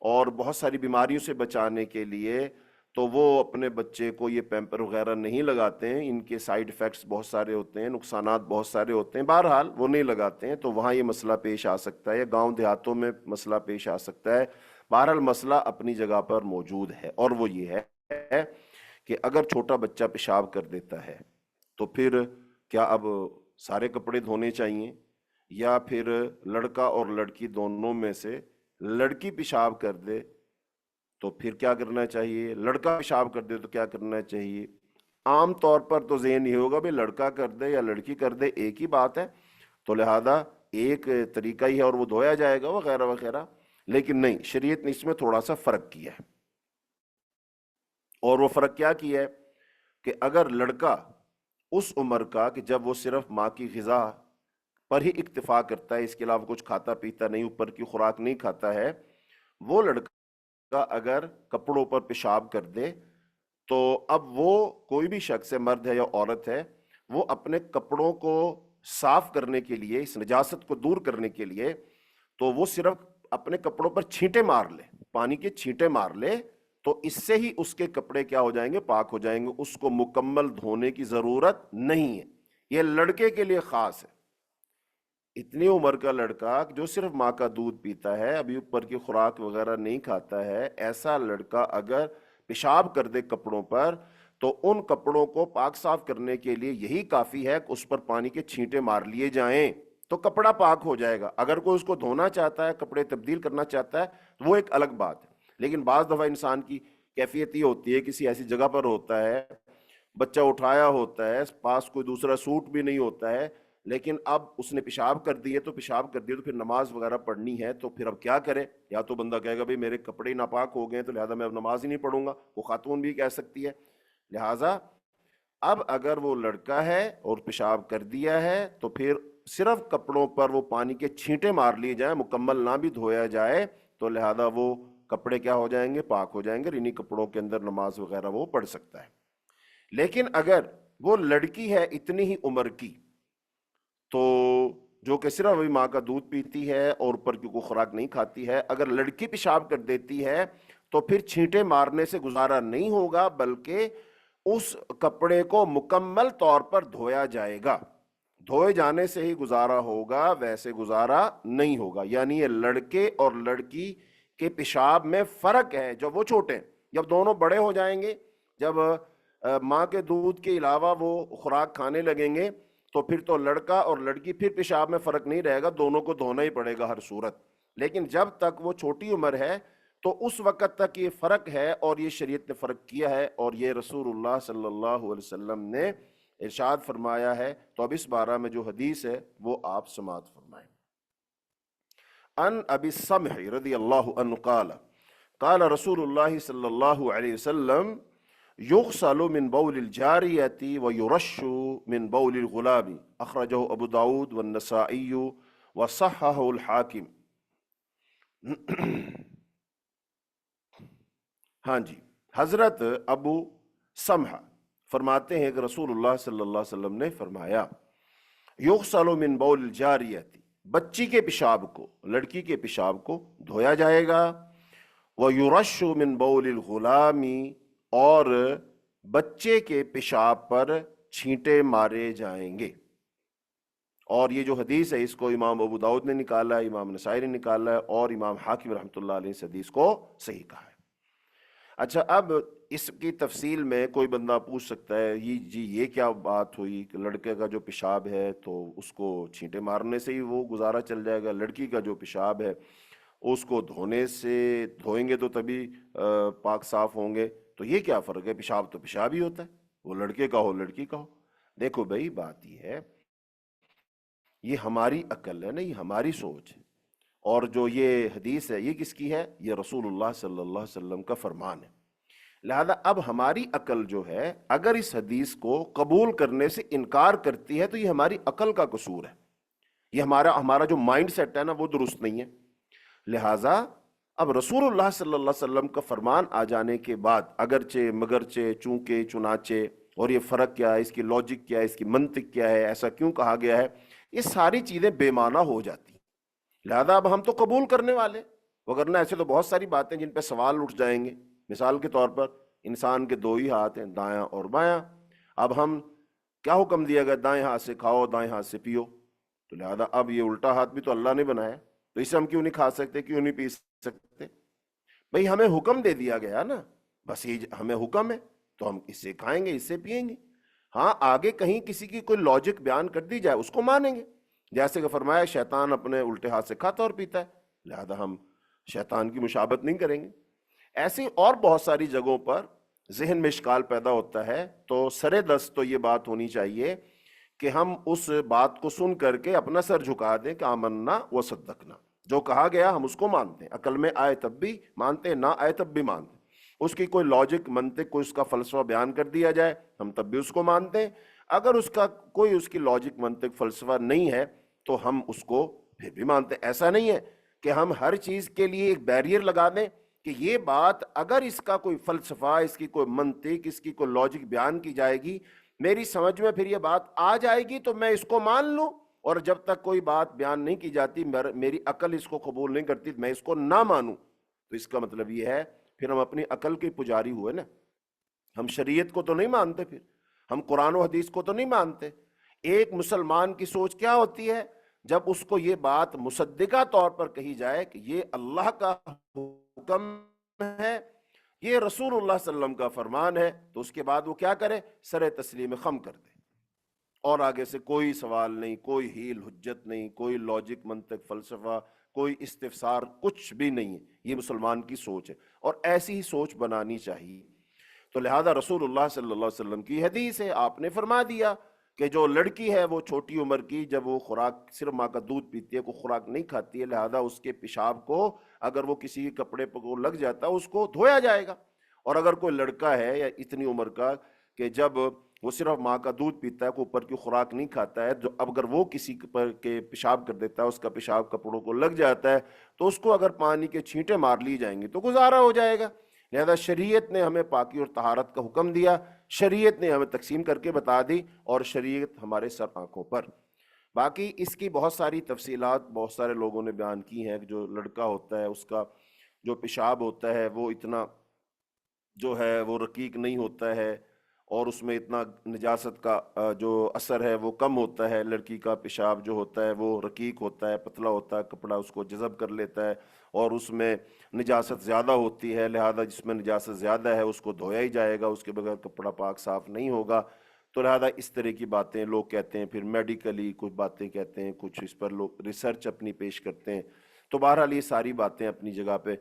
اور بہت ساری بیماریوں سے بچانے کے لیے تو وہ اپنے بچے کو یہ پیمپر وغیرہ نہیں لگاتے ہیں، ان کے سائیڈ ایفیکٹس بہت سارے ہوتے ہیں، نقصانات بہت سارے ہوتے ہیں، بہرحال وہ نہیں لگاتے ہیں، تو وہاں یہ مسئلہ پیش آ سکتا ہے، گاؤں دیہاتوں میں مسئلہ پیش آ سکتا ہے۔ بہرحال مسئلہ اپنی جگہ پر موجود ہے، اور وہ یہ ہے کہ اگر چھوٹا بچہ پیشاب کر دیتا ہے تو پھر کیا اب سارے کپڑے دھونے چاہیے، یا پھر لڑکا اور لڑکی دونوں میں سے لڑکی پیشاب کر دے تو پھر کیا کرنا چاہیے، لڑکا پیشاب کر دے تو کیا کرنا چاہیے؟ عام طور پر تو ذہن یہ ہوگا بھی لڑکا کر دے یا لڑکی کر دے ایک ہی بات ہے، تو لہذا ایک طریقہ ہی ہے اور وہ دھویا جائے گا وغیرہ وغیرہ، لیکن نہیں، شریعت نے اس میں تھوڑا سا فرق کیا ہے، اور وہ فرق کیا کیا ہے کہ اگر لڑکا اس عمر کا کہ جب وہ صرف ماں کی غذا پر ہی اکتفا کرتا ہے، اس کے علاوہ کچھ کھاتا پیتا نہیں، اوپر کی خوراک نہیں کھاتا ہے، وہ لڑکا اگر کپڑوں پر پیشاب کر دے تو اب وہ کوئی بھی شخص ہے، مرد ہے یا عورت ہے، وہ اپنے کپڑوں کو صاف کرنے کے لیے، اس نجاست کو دور کرنے کے لیے، تو وہ صرف اپنے کپڑوں پر چھینٹے مار لے، پانی کے چھینٹے مار لے، تو اس سے ہی اس کے کپڑے کیا ہو جائیں گے؟ پاک ہو جائیں گے، اس کو مکمل دھونے کی ضرورت نہیں ہے۔ یہ لڑکے کے لیے خاص ہے۔ اتنی عمر کا لڑکا جو صرف ماں کا دودھ پیتا ہے، ابھی اوپر کی خوراک وغیرہ نہیں کھاتا ہے، ایسا لڑکا اگر پیشاب کر دے کپڑوں پر، تو ان کپڑوں کو پاک صاف کرنے کے لیے یہی کافی ہے کہ اس پر پانی کے چھینٹے مار لیے جائیں تو کپڑا پاک ہو جائے گا۔ اگر کوئی اس کو دھونا چاہتا ہے، کپڑے تبدیل کرنا چاہتا ہے، تو وہ ایک الگ بات ہے۔ لیکن بعض دفعہ انسان کی کیفیت یہ ہوتی ہے، کسی ایسی جگہ پر ہوتا ہے، بچہ اٹھایا ہوتا ہے، پاس کوئی دوسرا سوٹ بھی نہیں ہوتا ہے، لیکن اب اس نے پیشاب کر دیے تو پھر نماز وغیرہ پڑھنی ہے، تو پھر اب کیا کرے؟ یا تو بندہ کہے گا بھئی میرے کپڑے ہی ناپاک ہو گئے تو لہذا میں اب نماز ہی نہیں پڑھوں گا، وہ خاتون بھی کہہ سکتی ہے۔ لہذا اب اگر وہ لڑکا ہے اور پیشاب کر دیا ہے تو پھر صرف کپڑوں پر وہ پانی کے چھینٹے مار لیے جائیں، مکمل نہ بھی دھویا جائے، تو لہذا وہ کپڑے کیا ہو جائیں گے؟ پاک ہو جائیں گے، انہی کپڑوں کے اندر نماز وغیرہ وہ پڑھ سکتا ہے۔ لیکن اگر وہ لڑکی ہے اتنی ہی عمر کی، تو جو کہ صرف ابھی ماں کا دودھ پیتی ہے اور اوپر کی کوئی خوراک نہیں کھاتی ہے، اگر لڑکی پیشاب کر دیتی ہے تو پھر چھینٹے مارنے سے گزارا نہیں ہوگا، بلکہ اس کپڑے کو مکمل طور پر دھویا جائے گا۔ دھوئے جانے سے ہی گزارا ہوگا، ویسے گزارا نہیں ہوگا۔ یعنی یہ لڑکے اور لڑکی کے پیشاب میں فرق ہے۔ جب وہ چھوٹے ہیں، جب دونوں بڑے ہو جائیں گے، جب ماں کے دودھ کے علاوہ وہ خوراک کھانے لگیں گے، تو پھر تو لڑکا اور لڑکی پھر پیشاب میں فرق نہیں رہے گا، دونوں کو دھونا ہی پڑے گا ہر صورت۔ لیکن جب تک وہ چھوٹی عمر ہے تو اس وقت تک یہ فرق ہے، اور یہ شریعت نے فرق کیا ہے، اور یہ رسول اللہ صلی اللہ علیہ وسلم نے ارشاد فرمایا ہے۔ تو اب اس بارہ میں جو حدیث ہے وہ آپ سماعت فرمائیں۔ ان ابی السمح رضی اللہ عنہ قال قال رسول اللہ صلی اللہ علیہ وسلم یغسل من بول الجاریۃ ویرش من بول الغلام، اخرجہ ابو داود والنسائی وصححہ الحاکم۔ ہاں جی، حضرت ابو سمحہ فرماتے ہیں کہ رسول اللہ صلی اللہ علیہ وسلم نے فرمایا، یغسل من بول الجاریۃ، بچی کے پیشاب کو، لڑکی کے پیشاب کو دھویا جائے گا، وَيُرَشُّ مِن بَوْلِ الْغُلَامِ، اور بچے کے پیشاب پر چھینٹے مارے جائیں گے۔ اور یہ جو حدیث ہے اس کو امام ابو داؤد نے نکالا ہے، امام نسائی نے نکالا ہے، اور امام حاکم رحمۃ اللہ علیہ اس حدیث کو صحیح کہا ہے۔ اچھا، اب اس کی تفصیل میں کوئی بندہ پوچھ سکتا ہے یہ کیا بات ہوئی کہ لڑکے کا جو پیشاب ہے تو اس کو چھینٹے مارنے سے ہی وہ گزارا چل جائے گا، لڑکی کا جو پیشاب ہے اس کو دھوئیں گے تو تبھی پاک صاف ہوں گے، تو یہ کیا فرق ہے؟ پیشاب تو پیشاب ہی ہوتا ہے، وہ لڑکے کا ہو لڑکی کا ہو۔ دیکھو بھائی، بات یہ ہے، یہ ہماری عقل ہے نا، یہ ہماری سوچ ہے، اور جو یہ حدیث ہے یہ کس کی ہے؟ یہ رسول اللہ صلی اللہ علیہ وسلم کا فرمان ہے۔ لہذا اب ہماری عقل جو ہے اگر اس حدیث کو قبول کرنے سے انکار کرتی ہے تو یہ ہماری عقل کا قصور ہے، یہ ہمارا جو مائنڈ سیٹ ہے نا وہ درست نہیں ہے۔ لہٰذا اب رسول اللہ صلی اللہ علیہ وسلم کا فرمان آ جانے کے بعد، اگرچہ مگرچہ چونکہ چنانچہ، اور یہ فرق کیا ہے، اس کی لاجک کیا ہے، اس کی منطق کیا ہے، ایسا کیوں کہا گیا ہے، یہ ساری چیزیں بے معنی ہو جاتی ہیں۔ لہذا اب ہم تو قبول کرنے والے، وگرنہ ایسے تو بہت ساری باتیں جن پہ سوال اٹھ جائیں گے۔ مثال کے طور پر انسان کے دو ہی ہاتھ ہیں، دایاں اور بایاں، اب ہم کیا حکم دیا گیا؟ دائیں ہاتھ سے کھاؤ، دائیں ہاتھ سے پیو، تو لہذا اب یہ الٹا ہاتھ بھی تو اللہ نے بنایا، تو اسے ہم کیوں نہیں کھا سکتے، کیوں نہیں پی سکتے؟ بھئی ہمیں حکم دے دیا گیا نا، بس یہ ہمیں حکم ہے تو ہم اس سے کھائیں گے، اس سے پئیں گے۔ ہاں، آگے کہیں کسی کی کوئی لاجک بیان کر دی جائے اس کو مانیں گے، جیسے کہ فرمایا شیطان اپنے الٹے ہاتھ سے کھاتا اور پیتا ہے، لہذا ہم شیطان کی مشابہت نہیں کریں گے۔ ایسی اور بہت ساری جگہوں پر ذہن میں اشکال پیدا ہوتا ہے، تو سرے دست تو یہ بات ہونی چاہیے کہ ہم اس بات کو سن کر کے اپنا سر جھکا دیں کہ آمنا و صدقنا، جو کہا گیا ہم اس کو مانتے ہیں، عقل میں آئے تب بھی مانتے ہیں، نہ آئے تب بھی مانتے ہیں۔ اس کی کوئی لاجک، منطق، کوئی اس کا فلسفہ بیان کر دیا جائے ہم تب بھی اس کو مانتے ہیں، اگر اس کا کوئی اس کی لاجک، منطق، فلسفہ نہیں ہے تو ہم اس کو پھر بھی مانتے ہیں۔ ایسا نہیں ہے کہ ہم ہر چیز کے لیے ایک بیریئر لگا دیں کہ یہ بات اگر اس کا کوئی فلسفہ، اس کی کوئی منطق، اس کی کوئی لاجک بیان کی جائے گی، میری سمجھ میں پھر یہ بات آ جائے گی تو میں اس کو مان لوں، اور جب تک کوئی بات بیان نہیں کی جاتی، میری عقل اس کو قبول نہیں کرتی، میں اس کو نہ مانوں. تو اس کا مطلب یہ ہے پھر ہم اپنی عقل کے پجاری ہوئے نا. ہم شریعت کو تو نہیں مانتے، پھر ہم قرآن و حدیث کو تو نہیں مانتے. ایک مسلمان کی سوچ کیا ہوتی ہے جب اس کو یہ بات مصدقہ طور پر کہی جائے کہ یہ اللہ کا حکم ہے، یہ رسول اللہ صلی اللہ علیہ وسلم کا فرمان ہے، تو اس کے بعد وہ کیا کرے؟ سر تسلیم خم کر دے، اور آگے سے کوئی سوال نہیں، کوئی ہیل حجت نہیں، کوئی لاجک منطق فلسفہ، کوئی استفسار، کچھ بھی نہیں ہے. یہ مسلمان کی سوچ ہے، اور ایسی ہی سوچ بنانی چاہیے. تو لہذا رسول اللہ صلی اللہ علیہ وسلم کی حدیث ہے، آپ نے فرما دیا کہ جو لڑکی ہے وہ چھوٹی عمر کی، جب وہ خوراک صرف ماں کا دودھ پیتی ہے، کوئی خوراک نہیں کھاتی ہے، لہذا اس کے پیشاب کو اگر وہ کسی کپڑے پر لگ جاتا ہے اس کو دھویا جائے گا. اور اگر کوئی لڑکا ہے یا اتنی عمر کا کہ جب وہ صرف ماں کا دودھ پیتا ہے، کوئی اوپر کی خوراک نہیں کھاتا ہے، جو اب اگر وہ کسی پر کے پیشاب کر دیتا ہے، اس کا پیشاب کپڑوں کو لگ جاتا ہے، تو اس کو اگر پانی کے چھینٹے مار لی جائیں گے تو گزارا ہو جائے گا. لہذا شریعت نے ہمیں پاکی اور طہارت کا حکم دیا، شریعت نے ہمیں تقسیم کر کے بتا دی، اور شریعت ہمارے سر آنکھوں پر. باقی اس کی بہت ساری تفصیلات بہت سارے لوگوں نے بیان کی ہیں کہ جو لڑکا ہوتا ہے اس کا جو پیشاب ہوتا ہے وہ اتنا جو ہے وہ رقیق نہیں ہوتا ہے، اور اس میں اتنا نجاست کا جو اثر ہے وہ کم ہوتا ہے. لڑکی کا پیشاب جو ہوتا ہے وہ رقیق ہوتا ہے، پتلا ہوتا ہے، کپڑا اس کو جذب کر لیتا ہے، اور اس میں نجاست زیادہ ہوتی ہے، لہذا جس میں نجاست زیادہ ہے اس کو دھویا ہی جائے گا، اس کے بغیر کپڑا پاک صاف نہیں ہوگا. تو لہذا اس طرح کی باتیں لوگ کہتے ہیں، پھر میڈیکلی کچھ باتیں کہتے ہیں، کچھ اس پر لوگ ریسرچ اپنی پیش کرتے ہیں. تو بہرحال یہ ساری باتیں اپنی جگہ پہ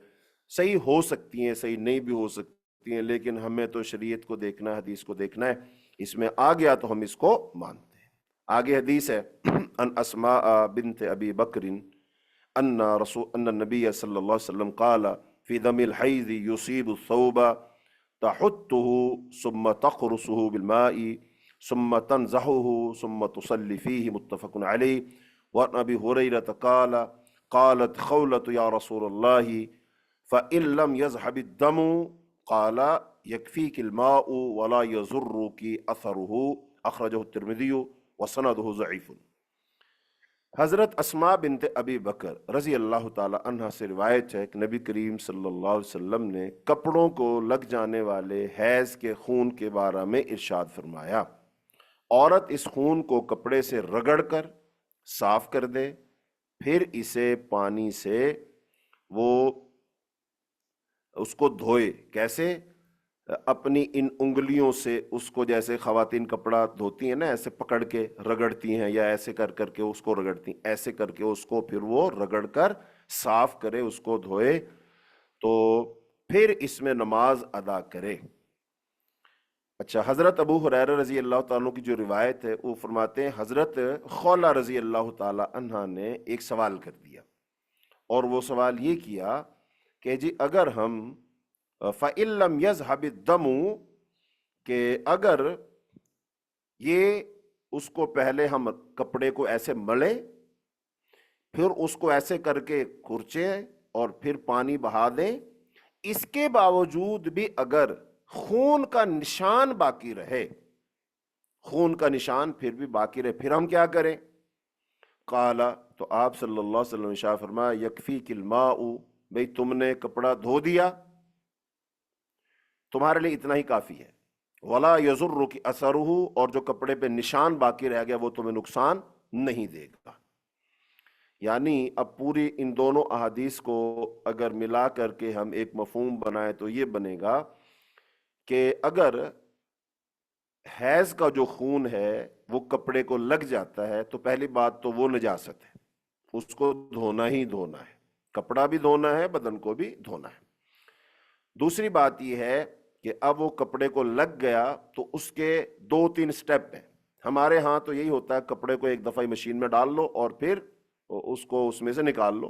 صحیح ہو سکتی ہیں، صحیح نہیں بھی ہو سکتی ہیں، لیکن ہمیں تو شریعت کو دیکھنا ہے، حدیث کو دیکھنا ہے. اس میں آ گیا تو ہم اس کو مانتے ہیں. آگے حدیث ہے ان اسماء بنت ابی بکر ان النبی صلی اللہ علیہ وسلم قال فی دم الحیض یصیب الثوب تحته ثم تقرصه بالماء ثم تنزحه ثم تصلي فيه متفق علیہ. وعن ابی ہریرہ قال قالت خولة یا رسول اللہ فإن لم يذهب الدم قال يكفيك الماء ولا يضرك أثره اخرجہ الترمذی وسندہ ضعیف. حضرت اسماء بنت ابی بکر رضی اللہ تعالی عنہ سے روایت ہے کہ نبی کریم صلی اللہ علیہ وسلم نے کپڑوں کو لگ جانے والے حیض کے خون کے بارے میں ارشاد فرمایا، عورت اس خون کو کپڑے سے رگڑ کر صاف کر دے، پھر اسے پانی سے وہ اس کو دھوئے. کیسے؟ اپنی ان انگلیوں سے اس کو، جیسے خواتین کپڑا دھوتی ہیں نا، ایسے پکڑ کے رگڑتی ہیں، یا ایسے کر کر کے اس کو رگڑتی ہیں، ایسے کر کے اس کو پھر وہ رگڑ کر صاف کرے، اس کو دھوئے، تو پھر اس میں نماز ادا کرے. اچھا، حضرت ابو ہریرہ رضی اللہ تعالیٰ عنہ کی جو روایت ہے وہ فرماتے ہیں حضرت خولہ رضی اللہ تعالیٰ عنہ نے ایک سوال کر دیا، اور وہ سوال یہ کیا کہ جی اگر ہم فَإِن لَمْ يَذْهَبِ الدَّمُ، کہ اگر یہ اس کو پہلے ہم کپڑے کو ایسے ملیں، پھر اس کو ایسے کر کے کھرچیں اور پھر پانی بہا دیں، اس کے باوجود بھی اگر خون کا نشان باقی رہے، خون کا نشان پھر بھی باقی رہے، پھر ہم کیا کریں؟ قال، تو آپ صلی اللہ علیہ وسلم ارشاد فرمایا یکفیک الماء، بھئی تم نے کپڑا دھو دیا، تمہارے لیے اتنا ہی کافی ہے. ولا یضرک اثرہ، اور جو کپڑے پہ نشان باقی رہ گیا وہ تمہیں نقصان نہیں دے گا. یعنی اب پوری ان دونوں احادیث کو اگر ملا کر کے ہم ایک مفہوم بنائیں تو یہ بنے گا کہ اگر حیض کا جو خون ہے وہ کپڑے کو لگ جاتا ہے تو پہلی بات تو وہ نجاست ہے، اس کو دھونا ہی دھونا ہے، کپڑا بھی دھونا ہے، بدن کو بھی دھونا ہے. دوسری بات یہ ہے کہ اب وہ کپڑے کو لگ گیا تو اس کے 2-3 سٹیپ ہیں. ہمارے ہاں تو یہی ہوتا ہے، کپڑے کو ایک دفعہ مشین میں ڈال لو اور پھر اس کو اس میں سے نکال لو.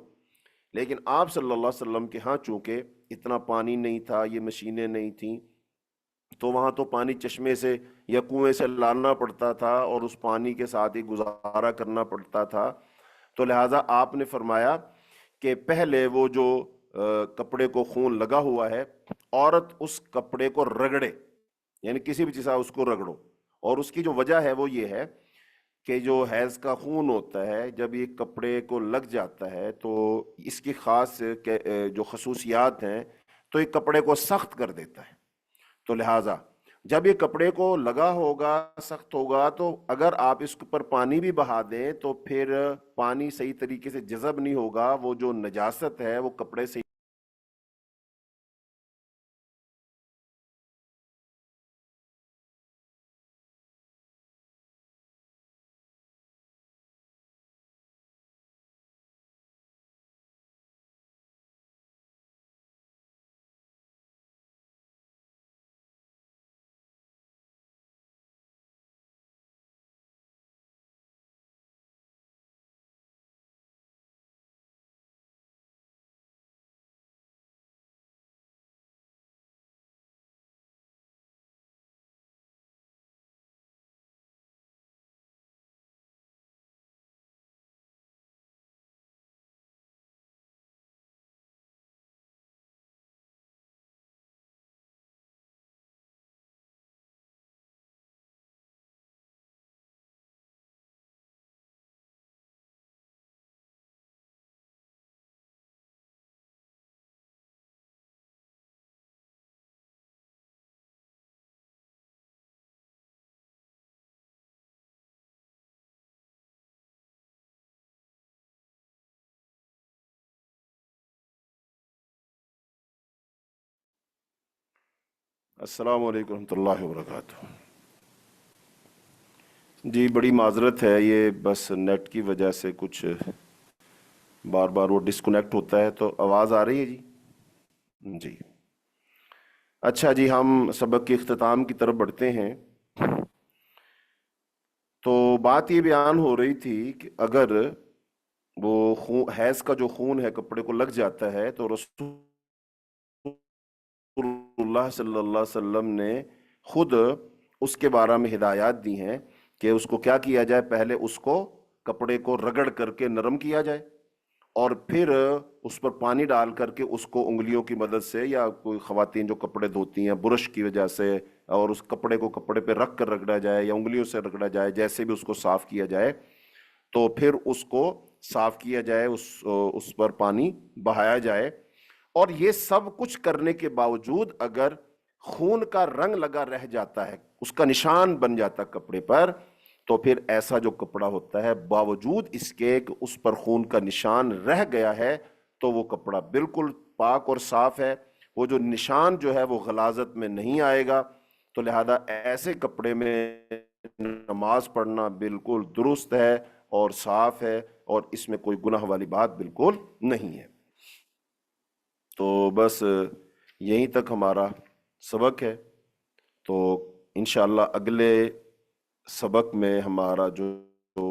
لیکن آپ صلی اللہ علیہ وسلم کے ہاں چونکہ اتنا پانی نہیں تھا، یہ مشینیں نہیں تھیں، تو وہاں تو پانی چشمے سے یا کنویں سے لانا پڑتا تھا اور اس پانی کے ساتھ ہی گزارا کرنا پڑتا تھا. تو لہٰذا آپ نے فرمایا کہ پہلے وہ جو کپڑے کو خون لگا ہوا ہے، عورت اس کپڑے کو رگڑے، یعنی کسی بھی چیز سے اس کو رگڑو. اور اس کی جو وجہ ہے وہ یہ ہے کہ جو حیض کا خون ہوتا ہے جب یہ کپڑے کو لگ جاتا ہے تو اس کی خاص جو خصوصیات ہیں تو یہ کپڑے کو سخت کر دیتا ہے. تو لہٰذا جب یہ کپڑے کو لگا ہوگا، سخت ہوگا، تو اگر آپ اس پر پانی بھی بہا دیں تو پھر پانی صحیح طریقے سے جذب نہیں ہوگا، وہ جو نجاست ہے وہ کپڑے سے. السلام علیکم ورحمۃ اللہ وبرکاتہ. جی بڑی معذرت ہے، یہ بس نیٹ کی وجہ سے کچھ بار بار وہ ڈسکنیکٹ ہوتا ہے. تو آواز آ رہی ہے جی؟ جی اچھا جی، ہم سبق کے اختتام کی طرف بڑھتے ہیں. تو بات یہ بیان ہو رہی تھی کہ اگر وہ حیض کا جو خون ہے کپڑے کو لگ جاتا ہے تو رسول اللہ صلی اللہ علیہ وسلم نے خود اس کے بارے میں ہدایات دی ہیں کہ اس کو کیا کیا جائے. پہلے اس کو کپڑے کو رگڑ کر کے نرم کیا جائے اور پھر اس پر پانی ڈال کر کے اس کو انگلیوں کی مدد سے، یا کوئی خواتین جو کپڑے دھوتی ہیں برش کی وجہ سے، اور اس کپڑے کو کپڑے پہ رکھ کر رگڑا جائے یا انگلیوں سے رگڑا جائے، جیسے بھی اس کو صاف کیا جائے. تو پھر اس کو صاف کیا جائے، اس پر پانی بہایا جائے. اور یہ سب کچھ کرنے کے باوجود اگر خون کا رنگ لگا رہ جاتا ہے، اس کا نشان بن جاتا کپڑے پر، تو پھر ایسا جو کپڑا ہوتا ہے باوجود اس کے کہ اس پر خون کا نشان رہ گیا ہے تو وہ کپڑا بالکل پاک اور صاف ہے. وہ جو نشان جو ہے وہ غلاظت میں نہیں آئے گا. تو لہذا ایسے کپڑے میں نماز پڑھنا بالکل درست ہے اور صاف ہے، اور اس میں کوئی گناہ والی بات بالکل نہیں ہے. تو بس یہیں تک ہمارا سبق ہے. تو انشاءاللہ اگلے سبق میں ہمارا جو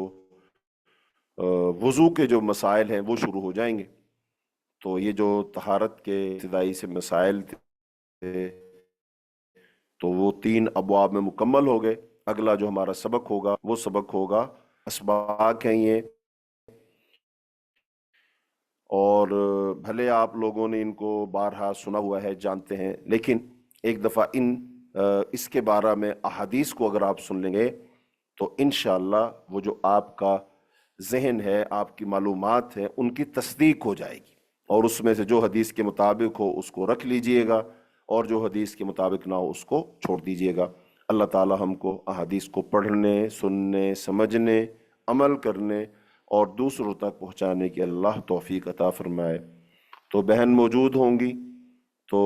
وضو کے جو مسائل ہیں وہ شروع ہو جائیں گے. تو یہ جو طہارت کے ابتدائی سے مسائل تھے تو وہ 3 ابواب میں مکمل ہو گئے. اگلا جو ہمارا سبق ہوگا وہ سبق ہوگا اسباق ہیں یہ، اور بھلے آپ لوگوں نے ان کو بارہا سنا ہوا ہے، جانتے ہیں، لیکن ایک دفعہ اس کے بارے میں احادیث کو اگر آپ سن لیں گے تو انشاءاللہ وہ جو آپ کا ذہن ہے، آپ کی معلومات ہیں، ان کی تصدیق ہو جائے گی. اور اس میں سے جو حدیث کے مطابق ہو اس کو رکھ لیجئے گا، اور جو حدیث کے مطابق نہ ہو اس کو چھوڑ دیجئے گا. اللہ تعالی ہم کو احادیث کو پڑھنے، سننے، سمجھنے، عمل کرنے اور دوسروں تک پہنچانے کی اللہ توفیق عطا فرمائے. تو بہن موجود ہوں گی، تو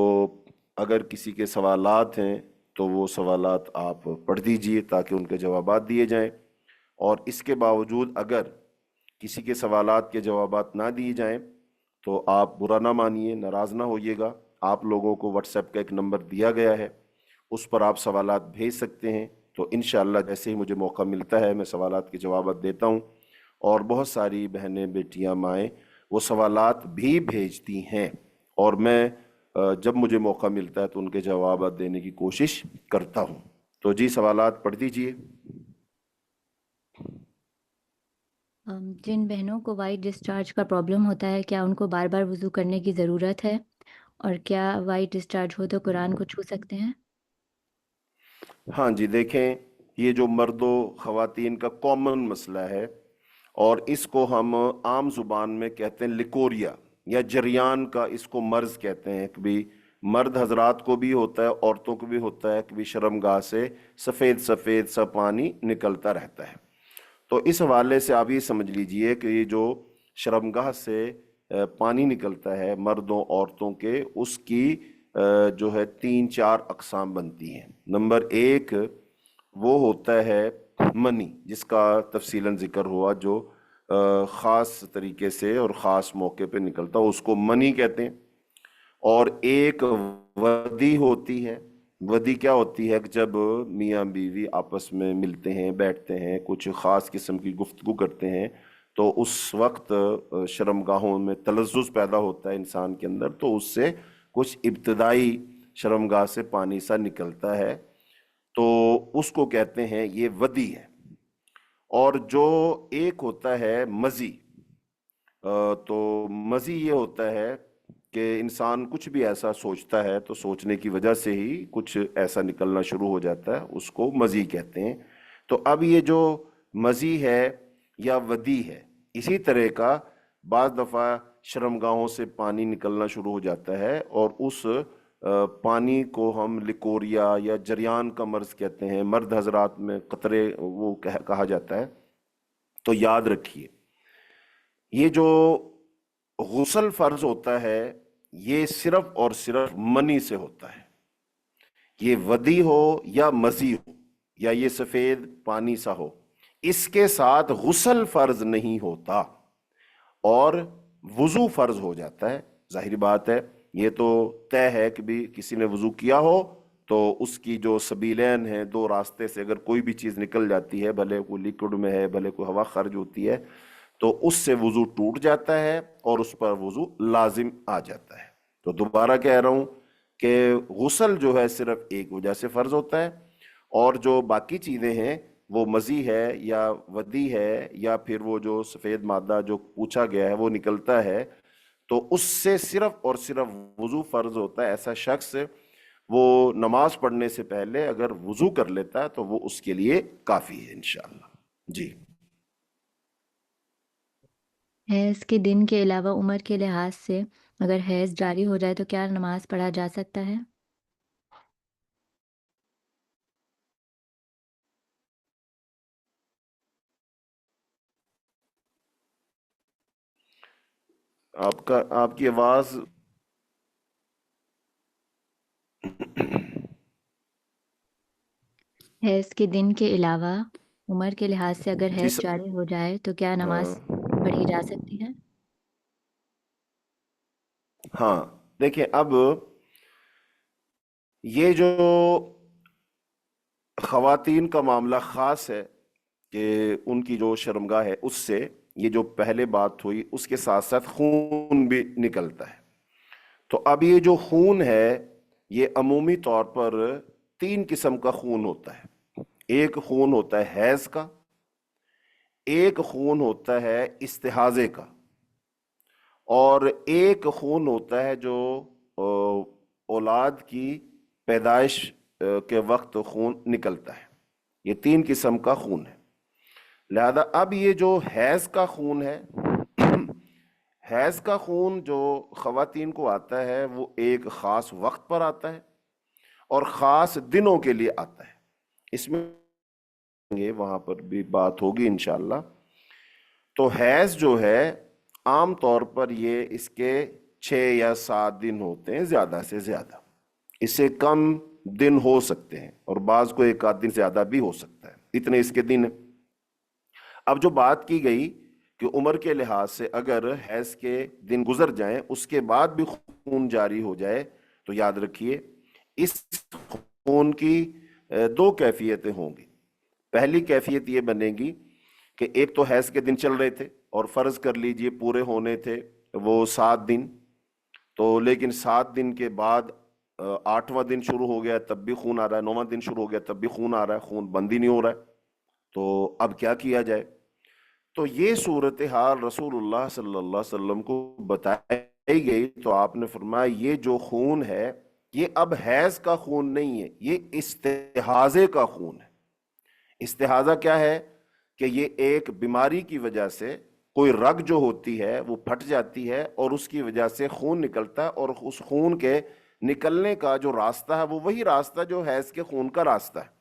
اگر کسی کے سوالات ہیں تو وہ سوالات آپ پڑھ دیجئے تاکہ ان کے جوابات دیے جائیں. اور اس کے باوجود اگر کسی کے سوالات کے جوابات نہ دیے جائیں تو آپ برا نہ مانیے، ناراض نہ ہوئیے گا. آپ لوگوں کو واٹس ایپ کا ایک نمبر دیا گیا ہے، اس پر آپ سوالات بھیج سکتے ہیں. تو انشاءاللہ جیسے ہی مجھے موقع ملتا ہے میں سوالات کے جوابات دیتا ہوں. اور بہت ساری بہنیں، بیٹیاں، مائیں وہ سوالات بھی بھیجتی ہیں، اور میں جب مجھے موقع ملتا ہے تو ان کے جوابات دینے کی کوشش کرتا ہوں. تو جی سوالات پڑھ دیجئے. جن بہنوں کو وائٹ ڈسچارج کا پرابلم ہوتا ہے کیا ان کو بار بار وضو کرنے کی ضرورت ہے؟ اور کیا وائٹ ڈسچارج ہو تو قرآن کو چھو سکتے ہیں؟ ہاں جی، دیکھیں، یہ جو مرد و خواتین کا کامن مسئلہ ہے، اور اس کو ہم عام زبان میں کہتے ہیں لکوریا یا جریان کا، اس کو مرض کہتے ہیں۔ کبھی مرد حضرات کو بھی ہوتا ہے، عورتوں کو بھی ہوتا ہے، کبھی شرمگاہ سے سفید سفید سا پانی نکلتا رہتا ہے۔ تو اس حوالے سے آپ یہ سمجھ لیجئے کہ یہ جو شرمگاہ سے پانی نکلتا ہے مردوں عورتوں کے، اس کی جو ہے 3 4 اقسام بنتی ہیں۔ نمبر 1 وہ ہوتا ہے منی، جس کا تفصیلاً ذکر ہوا، جو خاص طریقے سے اور خاص موقع پہ نکلتا ہے، اس کو منی کہتے ہیں۔ اور ایک ودی ہوتی ہے۔ ودی کیا ہوتی ہے؟ کہ جب میاں بیوی آپس میں ملتے ہیں، بیٹھتے ہیں، کچھ خاص قسم کی گفتگو کرتے ہیں، تو اس وقت شرمگاہوں میں تلذذ پیدا ہوتا ہے انسان کے اندر، تو اس سے کچھ ابتدائی شرمگاہ سے پانی سا نکلتا ہے، تو اس کو کہتے ہیں یہ ودی ہے۔ اور جو ایک ہوتا ہے مزی، تو مزی یہ ہوتا ہے کہ انسان کچھ بھی ایسا سوچتا ہے تو سوچنے کی وجہ سے ہی کچھ ایسا نکلنا شروع ہو جاتا ہے، اس کو مزی کہتے ہیں۔ تو اب یہ جو مزی ہے یا ودی ہے، اسی طرح کا بعض دفعہ شرمگاہوں سے پانی نکلنا شروع ہو جاتا ہے، اور اس پانی کو ہم لکوریا یا جریان کا مرض کہتے ہیں، مرد حضرات میں قطرے وہ کہا جاتا ہے۔ تو یاد رکھیے، یہ جو غسل فرض ہوتا ہے یہ صرف اور صرف منی سے ہوتا ہے۔ یہ ودی ہو یا مزی ہو یا یہ سفید پانی سا ہو، اس کے ساتھ غسل فرض نہیں ہوتا اور وضو فرض ہو جاتا ہے۔ ظاہری بات ہے، یہ تو طے ہے کہ بھی کسی نے وضو کیا ہو تو اس کی جو سبیلین ہیں، 2 راستے سے اگر کوئی بھی چیز نکل جاتی ہے، بھلے کوئی لیکوڈ میں ہے، بھلے کوئی ہوا خارج ہوتی ہے، تو اس سے وضو ٹوٹ جاتا ہے اور اس پر وضو لازم آ جاتا ہے۔ تو دوبارہ کہہ رہا ہوں کہ غسل جو ہے صرف ایک وجہ سے فرض ہوتا ہے، اور جو باقی چیزیں ہیں وہ مزی ہے یا ودی ہے یا پھر وہ جو سفید مادہ جو پوچھا گیا ہے وہ نکلتا ہے، تو اس سے صرف اور صرف وضو فرض ہوتا ہے۔ ایسا شخص وہ نماز پڑھنے سے پہلے اگر وضو کر لیتا ہے تو وہ اس کے لیے کافی ہے انشاءاللہ۔ جی۔ حیض کے دن کے علاوہ عمر کے لحاظ سے اگر حیض جاری ہو جائے تو کیا نماز پڑھا جا سکتا ہے؟ آپ کی آواز حیض کے دن کے علاوہ عمر کے لحاظ سے اگر جی حیض جاری ہو جائے تو کیا ہاں نماز پڑھی جا سکتی ہے؟ ہاں، دیکھیں، اب یہ جو خواتین کا معاملہ خاص ہے کہ ان کی جو شرمگاہ ہے اس سے یہ جو پہلے بات ہوئی اس کے ساتھ ساتھ خون بھی نکلتا ہے۔ تو اب یہ جو خون ہے یہ عمومی طور پر 3 قسم کا خون ہوتا ہے۔ ایک خون ہوتا ہے حیض کا، ایک خون ہوتا ہے استحاضے کا، اور ایک خون ہوتا ہے جو اولاد کی پیدائش کے وقت خون نکلتا ہے۔ یہ 3 قسم کا خون ہے۔ لہذا اب یہ جو حیض کا خون ہے، حیض کا خون جو خواتین کو آتا ہے وہ ایک خاص وقت پر آتا ہے اور خاص دنوں کے لیے آتا ہے۔ اس میں وہاں پر بھی بات ہوگی انشاءاللہ۔ تو حیض جو ہے عام طور پر یہ اس کے 6 یا 7 دن ہوتے ہیں زیادہ سے زیادہ، اس سے کم دن ہو سکتے ہیں، اور بعض کو 1 آدھ دن زیادہ بھی ہو سکتا ہے، اتنے اس کے دن ہیں۔ اب جو بات کی گئی کہ عمر کے لحاظ سے اگر حیض کے دن گزر جائیں اس کے بعد بھی خون جاری ہو جائے، تو یاد رکھیے اس خون کی 2 کیفیتیں ہوں گی۔ پہلی کیفیت یہ بنے گی کہ ایک تو حیض کے دن چل رہے تھے اور فرض کر لیجئے پورے ہونے تھے وہ 7 دن، تو لیکن 7 دن کے بعد 8واں دن شروع ہو گیا تب بھی خون آ رہا ہے، 9واں دن شروع ہو گیا تب بھی خون آ رہا ہے، خون بند ہی نہیں ہو رہا ہے، تو اب کیا کیا جائے؟ تو یہ صورتحال رسول اللہ صلی اللہ علیہ وسلم کو بتائی گئی، تو آپ نے فرمایا یہ جو خون ہے یہ اب حیض کا خون نہیں ہے، یہ استحاضے کا خون ہے۔ استحاضہ کیا ہے؟ کہ یہ ایک بیماری کی وجہ سے کوئی رگ جو ہوتی ہے وہ پھٹ جاتی ہے اور اس کی وجہ سے خون نکلتا ہے، اور اس خون کے نکلنے کا جو راستہ ہے وہ وہی راستہ جو حیض کے خون کا راستہ ہے،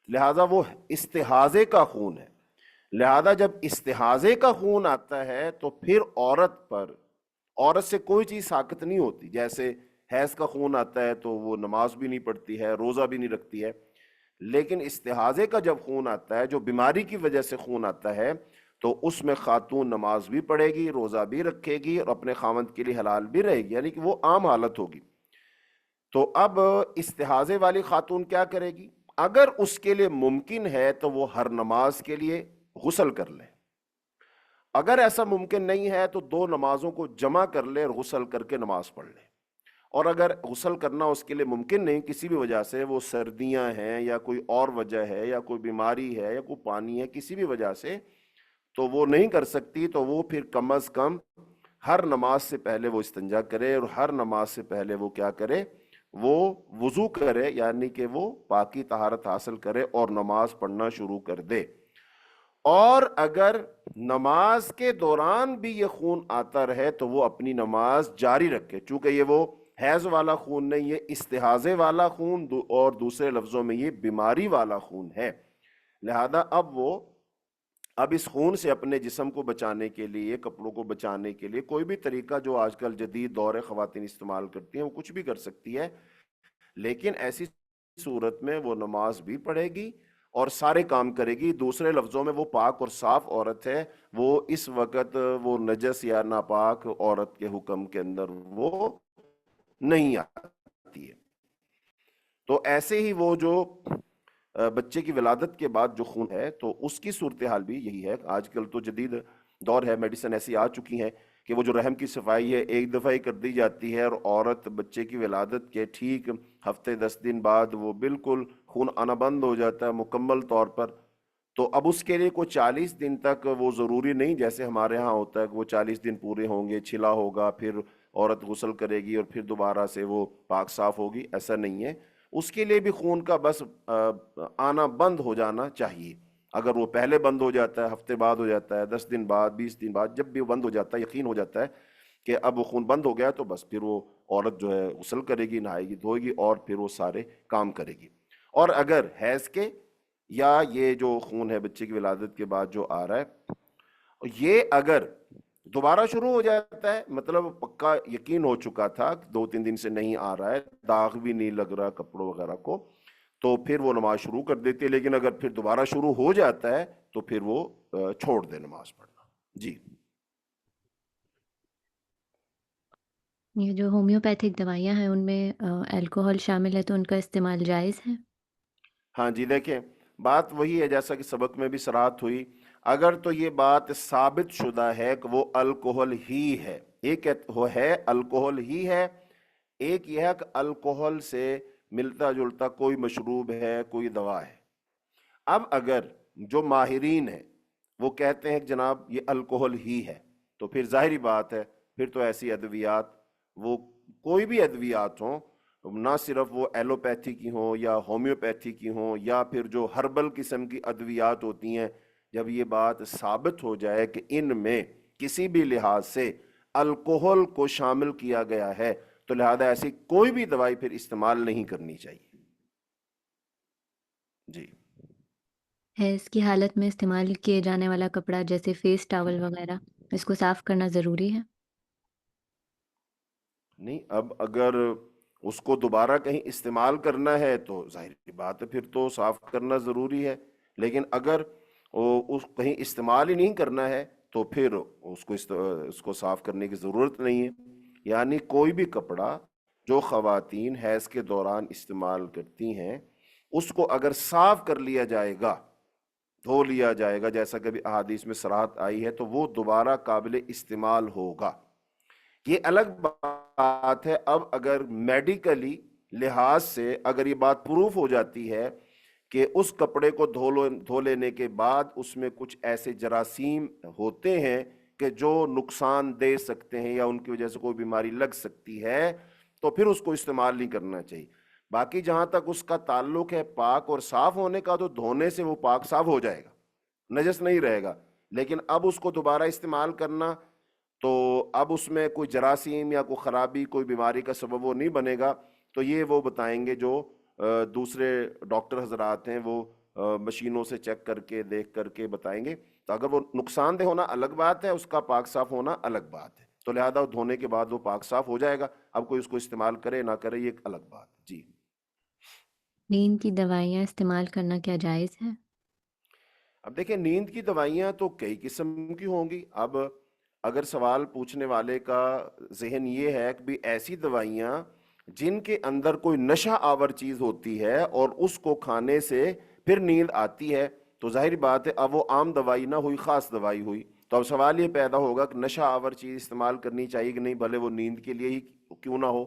لہذا وہ استحاضے کا خون ہے۔ لہذا جب استحاضے کا خون آتا ہے تو پھر عورت سے کوئی چیز ساقط نہیں ہوتی۔ جیسے حیض کا خون آتا ہے تو وہ نماز بھی نہیں پڑھتی ہے، روزہ بھی نہیں رکھتی ہے، لیکن استحاضے کا جب خون آتا ہے، جو بیماری کی وجہ سے خون آتا ہے، تو اس میں خاتون نماز بھی پڑھے گی، روزہ بھی رکھے گی، اور اپنے خاوند کے لیے حلال بھی رہے گی، یعنی کہ وہ عام حالت ہوگی۔ تو اب استحاضے والی خاتون کیا کرے گی؟ اگر اس کے لیے ممکن ہے تو وہ ہر نماز کے لیے غسل کر لے، اگر ایسا ممکن نہیں ہے تو دو نمازوں کو جمع کر لے اور غسل کر کے نماز پڑھ لے۔ اور اگر غسل کرنا اس کے لیے ممکن نہیں، کسی بھی وجہ سے، وہ سردیاں ہیں یا کوئی اور وجہ ہے یا کوئی بیماری ہے یا کوئی پانی ہے، کسی بھی وجہ سے تو وہ نہیں کر سکتی، تو وہ پھر کم از کم ہر نماز سے پہلے وہ استنجا کرے، اور ہر نماز سے پہلے وہ کیا کرے؟ وہ وضو کرے، یعنی کہ وہ پاکی طہارت حاصل کرے اور نماز پڑھنا شروع کر دے۔ اور اگر نماز کے دوران بھی یہ خون آتا رہے تو وہ اپنی نماز جاری رکھے، چونکہ یہ وہ حیض والا خون نہیں، یہ استحاضے والا خون، اور دوسرے لفظوں میں یہ بیماری والا خون ہے۔ لہذا اب اس خون سے اپنے جسم کو بچانے کے لیے، کپڑوں کو بچانے کے لیے کوئی بھی طریقہ جو آج کل جدید دور خواتین استعمال کرتی ہیں وہ کچھ بھی کر سکتی ہے، لیکن ایسی صورت میں وہ نماز بھی پڑھے گی اور سارے کام کرے گی۔ دوسرے لفظوں میں وہ پاک اور صاف عورت ہے، وہ اس وقت وہ نجس یا ناپاک عورت کے حکم کے اندر وہ نہیں آتی ہے۔ تو ایسے ہی وہ جو بچے کی ولادت کے بعد جو خون ہے تو اس کی صورتحال بھی یہی ہے۔ آج کل تو جدید دور ہے، میڈیسن ایسی آ چکی ہیں کہ وہ جو رحم کی صفائی ہے ایک دفعہ ہی کر دی جاتی ہے، اور عورت بچے کی ولادت کے ٹھیک ہفتے 10 دن بعد وہ بالکل خون آنا بند ہو جاتا ہے مکمل طور پر۔ تو اب اس کے لیے کوئی 40 دن تک وہ ضروری نہیں جیسے ہمارے ہاں ہوتا ہے کہ وہ 40 دن پورے ہوں گے، چھلا ہوگا، پھر عورت غسل کرے گی اور پھر دوبارہ سے وہ پاک صاف ہوگی، ایسا نہیں ہے۔ اس کے لیے بھی خون کا بس آنا بند ہو جانا چاہیے۔ اگر وہ پہلے بند ہو جاتا ہے، ہفتے بعد ہو جاتا ہے، 10 دن بعد، 20 دن بعد، جب بھی وہ بند ہو جاتا ہے، یقین ہو جاتا ہے کہ اب وہ خون بند ہو گیا، تو بس پھر وہ عورت جو ہے غسل کرے گی، نہائے گی، دھوئے گی اور پھر وہ سارے کام کرے گی۔ اور اگر حیض کے یا یہ جو خون ہے بچے کی ولادت کے بعد جو آ رہا ہے، یہ اگر دوبارہ شروع ہو جاتا ہے، مطلب پکا یقین ہو چکا تھا 2-3 دن سے نہیں آ رہا ہے، داغ بھی نہیں لگ رہا کپڑوں وغیرہ کو، تو پھر وہ نماز شروع کر دیتی ہے، لیکن اگر پھر دوبارہ شروع ہو جاتا ہے تو پھر وہ چھوڑ دے نماز پڑھنا۔ جی یہ جو ہومیوپیتھک دوائیاں ہیں ان میں الکوہول شامل ہے تو ان کا استعمال جائز ہے؟ ہاں جی، دیکھیں بات وہی ہے جیسا کہ سبق میں بھی صراحت ہوئی، اگر تو یہ بات ثابت شدہ ہے کہ وہ الکوہل ہی ہے، ایک وہ ہے الکوہل ہی ہے، ایک یہ ہے کہ الکوہل سے ملتا جلتا کوئی مشروب ہے، کوئی دوا ہے۔ اب اگر جو ماہرین ہیں وہ کہتے ہیں کہ جناب یہ الکوہل ہی ہے، تو پھر ظاہری بات ہے پھر تو ایسی ادویات، وہ کوئی بھی ادویات ہوں، نہ صرف وہ ایلوپیتھی کی ہوں یا ہومیوپیتھی کی ہوں یا پھر جو ہربل قسم کی ادویات ہوتی ہیں، جب یہ بات ثابت ہو جائے کہ ان میں کسی بھی لحاظ سے الکوہل کو شامل کیا گیا ہے، تو لہذا ایسی کوئی بھی دوائی پھر استعمال نہیں کرنی چاہیے۔ جی حیض کی حالت میں استعمال کیے جانے والا کپڑا جیسے فیس ٹاول وغیرہ، اس کو صاف کرنا ضروری ہے؟ نہیں، اب اگر اس کو دوبارہ کہیں استعمال کرنا ہے تو ظاہر بات ہے پھر تو صاف کرنا ضروری ہے، لیکن اگر اس کہیں استعمال ہی نہیں کرنا ہے تو پھر اس کو صاف کرنے کی ضرورت نہیں ہے۔ یعنی کوئی بھی کپڑا جو خواتین حیض کے دوران استعمال کرتی ہیں، اس کو اگر صاف کر لیا جائے گا، دھو لیا جائے گا، جیسا کہ بھی احادیث میں صراحت آئی ہے، تو وہ دوبارہ قابل استعمال ہوگا۔ یہ الگ بات ہے اب اگر میڈیکلی لحاظ سے اگر یہ بات پروف ہو جاتی ہے کہ اس کپڑے کو دھو لینے کے بعد اس میں کچھ ایسے جراثیم ہوتے ہیں کہ جو نقصان دے سکتے ہیں یا ان کی وجہ سے کوئی بیماری لگ سکتی ہے، تو پھر اس کو استعمال نہیں کرنا چاہیے۔ باقی جہاں تک اس کا تعلق ہے پاک اور صاف ہونے کا، تو دھونے سے وہ پاک صاف ہو جائے گا، نجس نہیں رہے گا۔ لیکن اب اس کو دوبارہ استعمال کرنا، تو اب اس میں کوئی جراثیم یا کوئی خرابی، کوئی بیماری کا سبب وہ نہیں بنے گا۔ تو یہ وہ بتائیں گے جو دوسرے ڈاکٹر حضرات ہیں، وہ مشینوں سے چیک کر کے دیکھ کر کے بتائیں گے۔ تو اگر وہ نقصان دہ ہونا الگ بات ہے، اس کا پاک صاف ہونا الگ بات ہے، تو لہذا دھونے کے بعد وہ پاک صاف ہو جائے گا۔ اب کوئی اس کو استعمال کرے نہ کرے یہ ایک الگ بات ہے۔ جی، نیند کی دوائیاں استعمال کرنا کیا جائز ہے؟ اب دیکھیں، نیند کی دوائیاں تو کئی قسم کی ہوں گی۔ اب اگر سوال پوچھنے والے کا ذہن یہ ہے کہ بھی ایسی دوائیاں جن کے اندر کوئی نشہ آور چیز ہوتی ہے اور اس کو کھانے سے پھر نیند آتی ہے، تو ظاہر بات ہے اب وہ عام دوائی نہ ہوئی، خاص دوائی ہوئی۔ تو اب سوال یہ پیدا ہوگا کہ نشہ آور چیز استعمال کرنی چاہیے کہ نہیں، بھلے وہ نیند کے لیے ہی کیوں نہ ہو،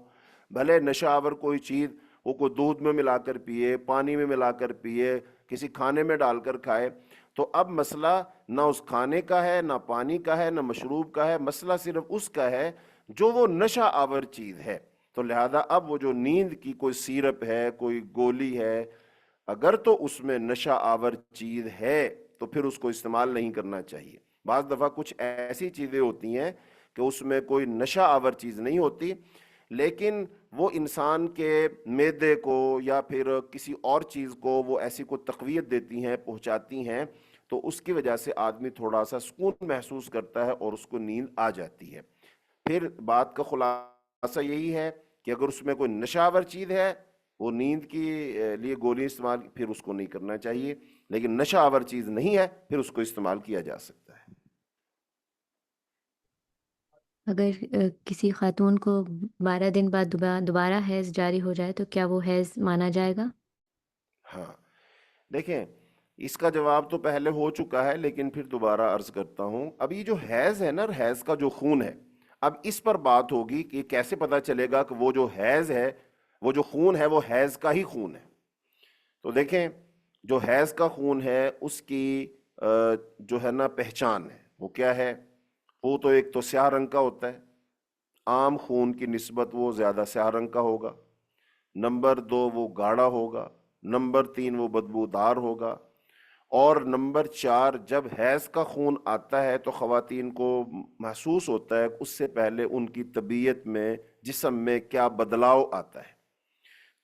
بھلے نشہ آور کوئی چیز وہ کوئی دودھ میں ملا کر پیے، پانی میں ملا کر پیے، کسی کھانے میں ڈال کر کھائے۔ تو اب مسئلہ نہ اس کھانے کا ہے، نہ پانی کا ہے، نہ مشروب کا ہے، مسئلہ صرف اس کا ہے جو وہ نشہ آور چیز ہے۔ تو لہذا اب وہ جو نیند کی کوئی سیرپ ہے، کوئی گولی ہے، اگر تو اس میں نشہ آور چیز ہے تو پھر اس کو استعمال نہیں کرنا چاہیے۔ بعض دفعہ کچھ ایسی چیزیں ہوتی ہیں کہ اس میں کوئی نشہ آور چیز نہیں ہوتی، لیکن وہ انسان کے معدے کو یا پھر کسی اور چیز کو وہ ایسی کو تقویت دیتی ہیں، پہنچاتی ہیں، تو اس کی وجہ سے آدمی تھوڑا سا سکون محسوس کرتا ہے اور اس کو نیند آ جاتی ہے۔ پھر بات کا خلاصہ یہی ہے کہ اگر اس میں کوئی نشہ آور چیز ہے، وہ نیند کے لیے گولی استعمال، پھر اس کو نہیں کرنا چاہیے، لیکن نشہ آور چیز نہیں ہے پھر اس کو استعمال کیا جا سکتا ہے۔ اگر کسی خاتون کو 12 دن بعد دوبارہ حیض جاری ہو جائے تو کیا وہ حیض مانا جائے گا؟ ہاں، دیکھیں، اس کا جواب تو پہلے ہو چکا ہے، لیکن پھر دوبارہ عرض کرتا ہوں۔ اب یہ جو حیض ہے نا، حیض کا جو خون ہے، اب اس پر بات ہوگی کہ کیسے پتا چلے گا کہ وہ جو حیض ہے، وہ جو خون ہے وہ حیض کا ہی خون ہے۔ تو دیکھیں، جو حیض کا خون ہے اس کی جو ہے نا پہچان ہے، وہ کیا ہے؟ وہ تو ایک تو سیاہ رنگ کا ہوتا ہے، عام خون کی نسبت وہ زیادہ سیاہ رنگ کا ہوگا۔ نمبر 2، وہ گاڑھا ہوگا۔ نمبر 3، وہ بدبودار ہوگا۔ اور نمبر 4، جب حیض کا خون آتا ہے تو خواتین کو محسوس ہوتا ہے اس سے پہلے ان کی طبیعت میں، جسم میں کیا بدلاؤ آتا ہے۔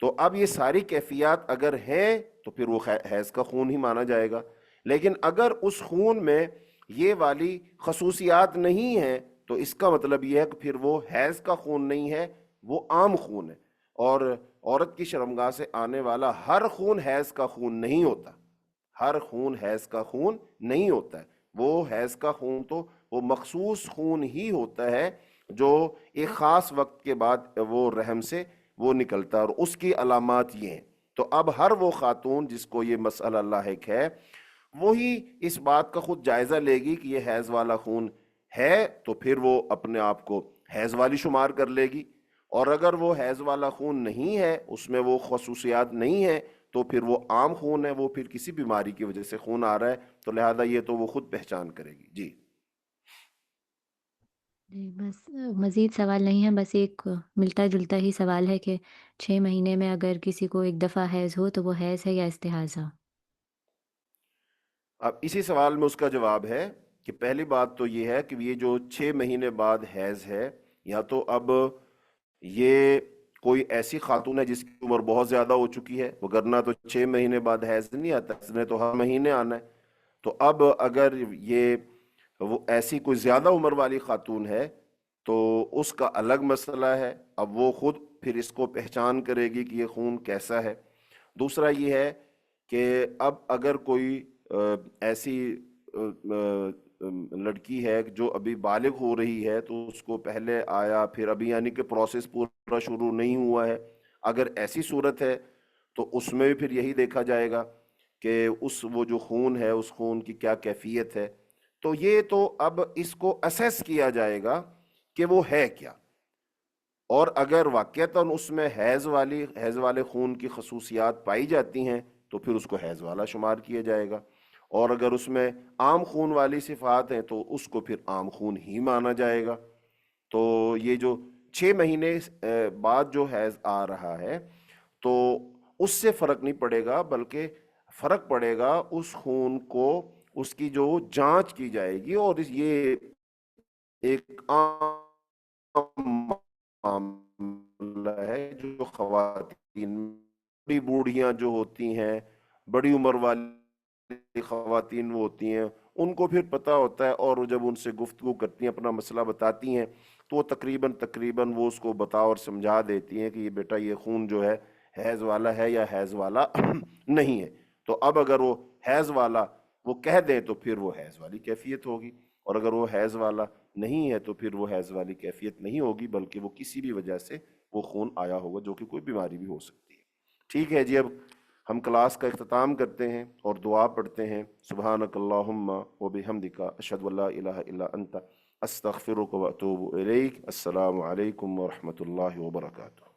تو اب یہ ساری کیفیات اگر ہیں تو پھر وہ حیض کا خون ہی مانا جائے گا۔ لیکن اگر اس خون میں یہ والی خصوصیات نہیں ہیں تو اس کا مطلب یہ ہے کہ پھر وہ حیض کا خون نہیں ہے، وہ عام خون ہے۔ اور عورت کی شرمگاہ سے آنے والا ہر خون حیض کا خون نہیں ہوتا، ہر خون حیض کا خون نہیں ہوتا ہے۔ وہ حیض کا خون تو وہ مخصوص خون ہی ہوتا ہے جو ایک خاص وقت کے بعد وہ رحم سے وہ نکلتا ہے، اور اس کی علامات یہ ہیں۔ تو اب ہر وہ خاتون جس کو یہ مسئلہ لاحق ہے، وہی اس بات کا خود جائزہ لے گی کہ یہ حیض والا خون ہے تو پھر وہ اپنے آپ کو حیض والی شمار کر لے گی، اور اگر وہ حیض والا خون نہیں ہے، اس میں وہ خصوصیات نہیں ہیں، تو پھر وہ عام خون ہے، وہ پھر کسی بیماری کی وجہ سے خون آ رہا ہے، تو لہذا یہ تو وہ خود پہچان کرے گی۔ جی، جی، بس مزید سوال نہیں ہے، بس ایک ملتا جلتا ہی سوال ہے کہ 6 مہینے میں اگر کسی کو ایک دفعہ حیض ہو تو وہ حیض ہے یا استحاضہ؟ اب اسی سوال میں اس کا جواب ہے کہ پہلی بات تو یہ ہے کہ یہ جو 6 مہینے بعد حیض ہے، یا تو اب یہ کوئی ایسی خاتون ہے جس کی عمر بہت زیادہ ہو چکی ہے، وگرنہ تو 6 مہینے بعد حیض نہیں آتا، اس نے تو ہر مہینے آنا ہے۔ تو اب اگر یہ وہ ایسی کوئی زیادہ عمر والی خاتون ہے تو اس کا الگ مسئلہ ہے، اب وہ خود پھر اس کو پہچان کرے گی کہ یہ خون کیسا ہے۔ دوسرا یہ ہے کہ اب اگر کوئی ایسی لڑکی ہے جو ابھی بالغ ہو رہی ہے تو اس کو پہلے آیا پھر ابھی، یعنی کہ پروسیس پورا شروع نہیں ہوا ہے، اگر ایسی صورت ہے تو اس میں بھی پھر یہی دیکھا جائے گا کہ وہ جو خون ہے اس خون کی کیا کیفیت ہے۔ تو یہ تو اب اس کو اسیس کیا جائے گا کہ وہ ہے کیا، اور اگر واقعتاً اس میں حیض والے خون کی خصوصیات پائی جاتی ہیں تو پھر اس کو حیض والا شمار کیا جائے گا، اور اگر اس میں عام خون والی صفات ہیں تو اس کو پھر عام خون ہی مانا جائے گا۔ تو یہ جو 6 مہینے بعد جو حیض آ رہا ہے تو اس سے فرق نہیں پڑے گا، بلکہ فرق پڑے گا اس خون کو، اس کی جو جانچ کی جائے گی، اور یہ ایک عام معاملہ ہے جو خواتین، بڑی بوڑھیاں جو ہوتی ہیں، بڑی عمر والی خواتین وہ ہوتی ہیں، ان کو پھر پتہ ہوتا ہے، اور جب ان سے گفتگو کرتی ہیں، اپنا مسئلہ بتاتی ہیں، تو وہ تقریباً وہ اس کو بتا اور سمجھا دیتی ہیں کہ یہ بیٹا یہ خون جو ہے حیض والا ہے یا حیض والا نہیں ہے۔ تو اب اگر وہ حیض والا وہ کہہ دیں تو پھر وہ حیض والی کیفیت ہوگی، اور اگر وہ حیض والا نہیں ہے تو پھر وہ حیض والی کیفیت نہیں ہوگی، بلکہ وہ کسی بھی وجہ سے وہ خون آیا ہوگا، جو کہ کوئی بیماری بھی ہو سکتی ہے۔ ٹھیک ہے جی، اب ہم کلاس کا اختتام کرتے ہیں اور دعا پڑھتے ہیں۔ سبحانک اللہم و بحمدک، اشہد ان لا الہ الا انت، استغفرک و اتوب الیک۔ السلام علیکم ورحمۃ اللہ وبرکاتہ۔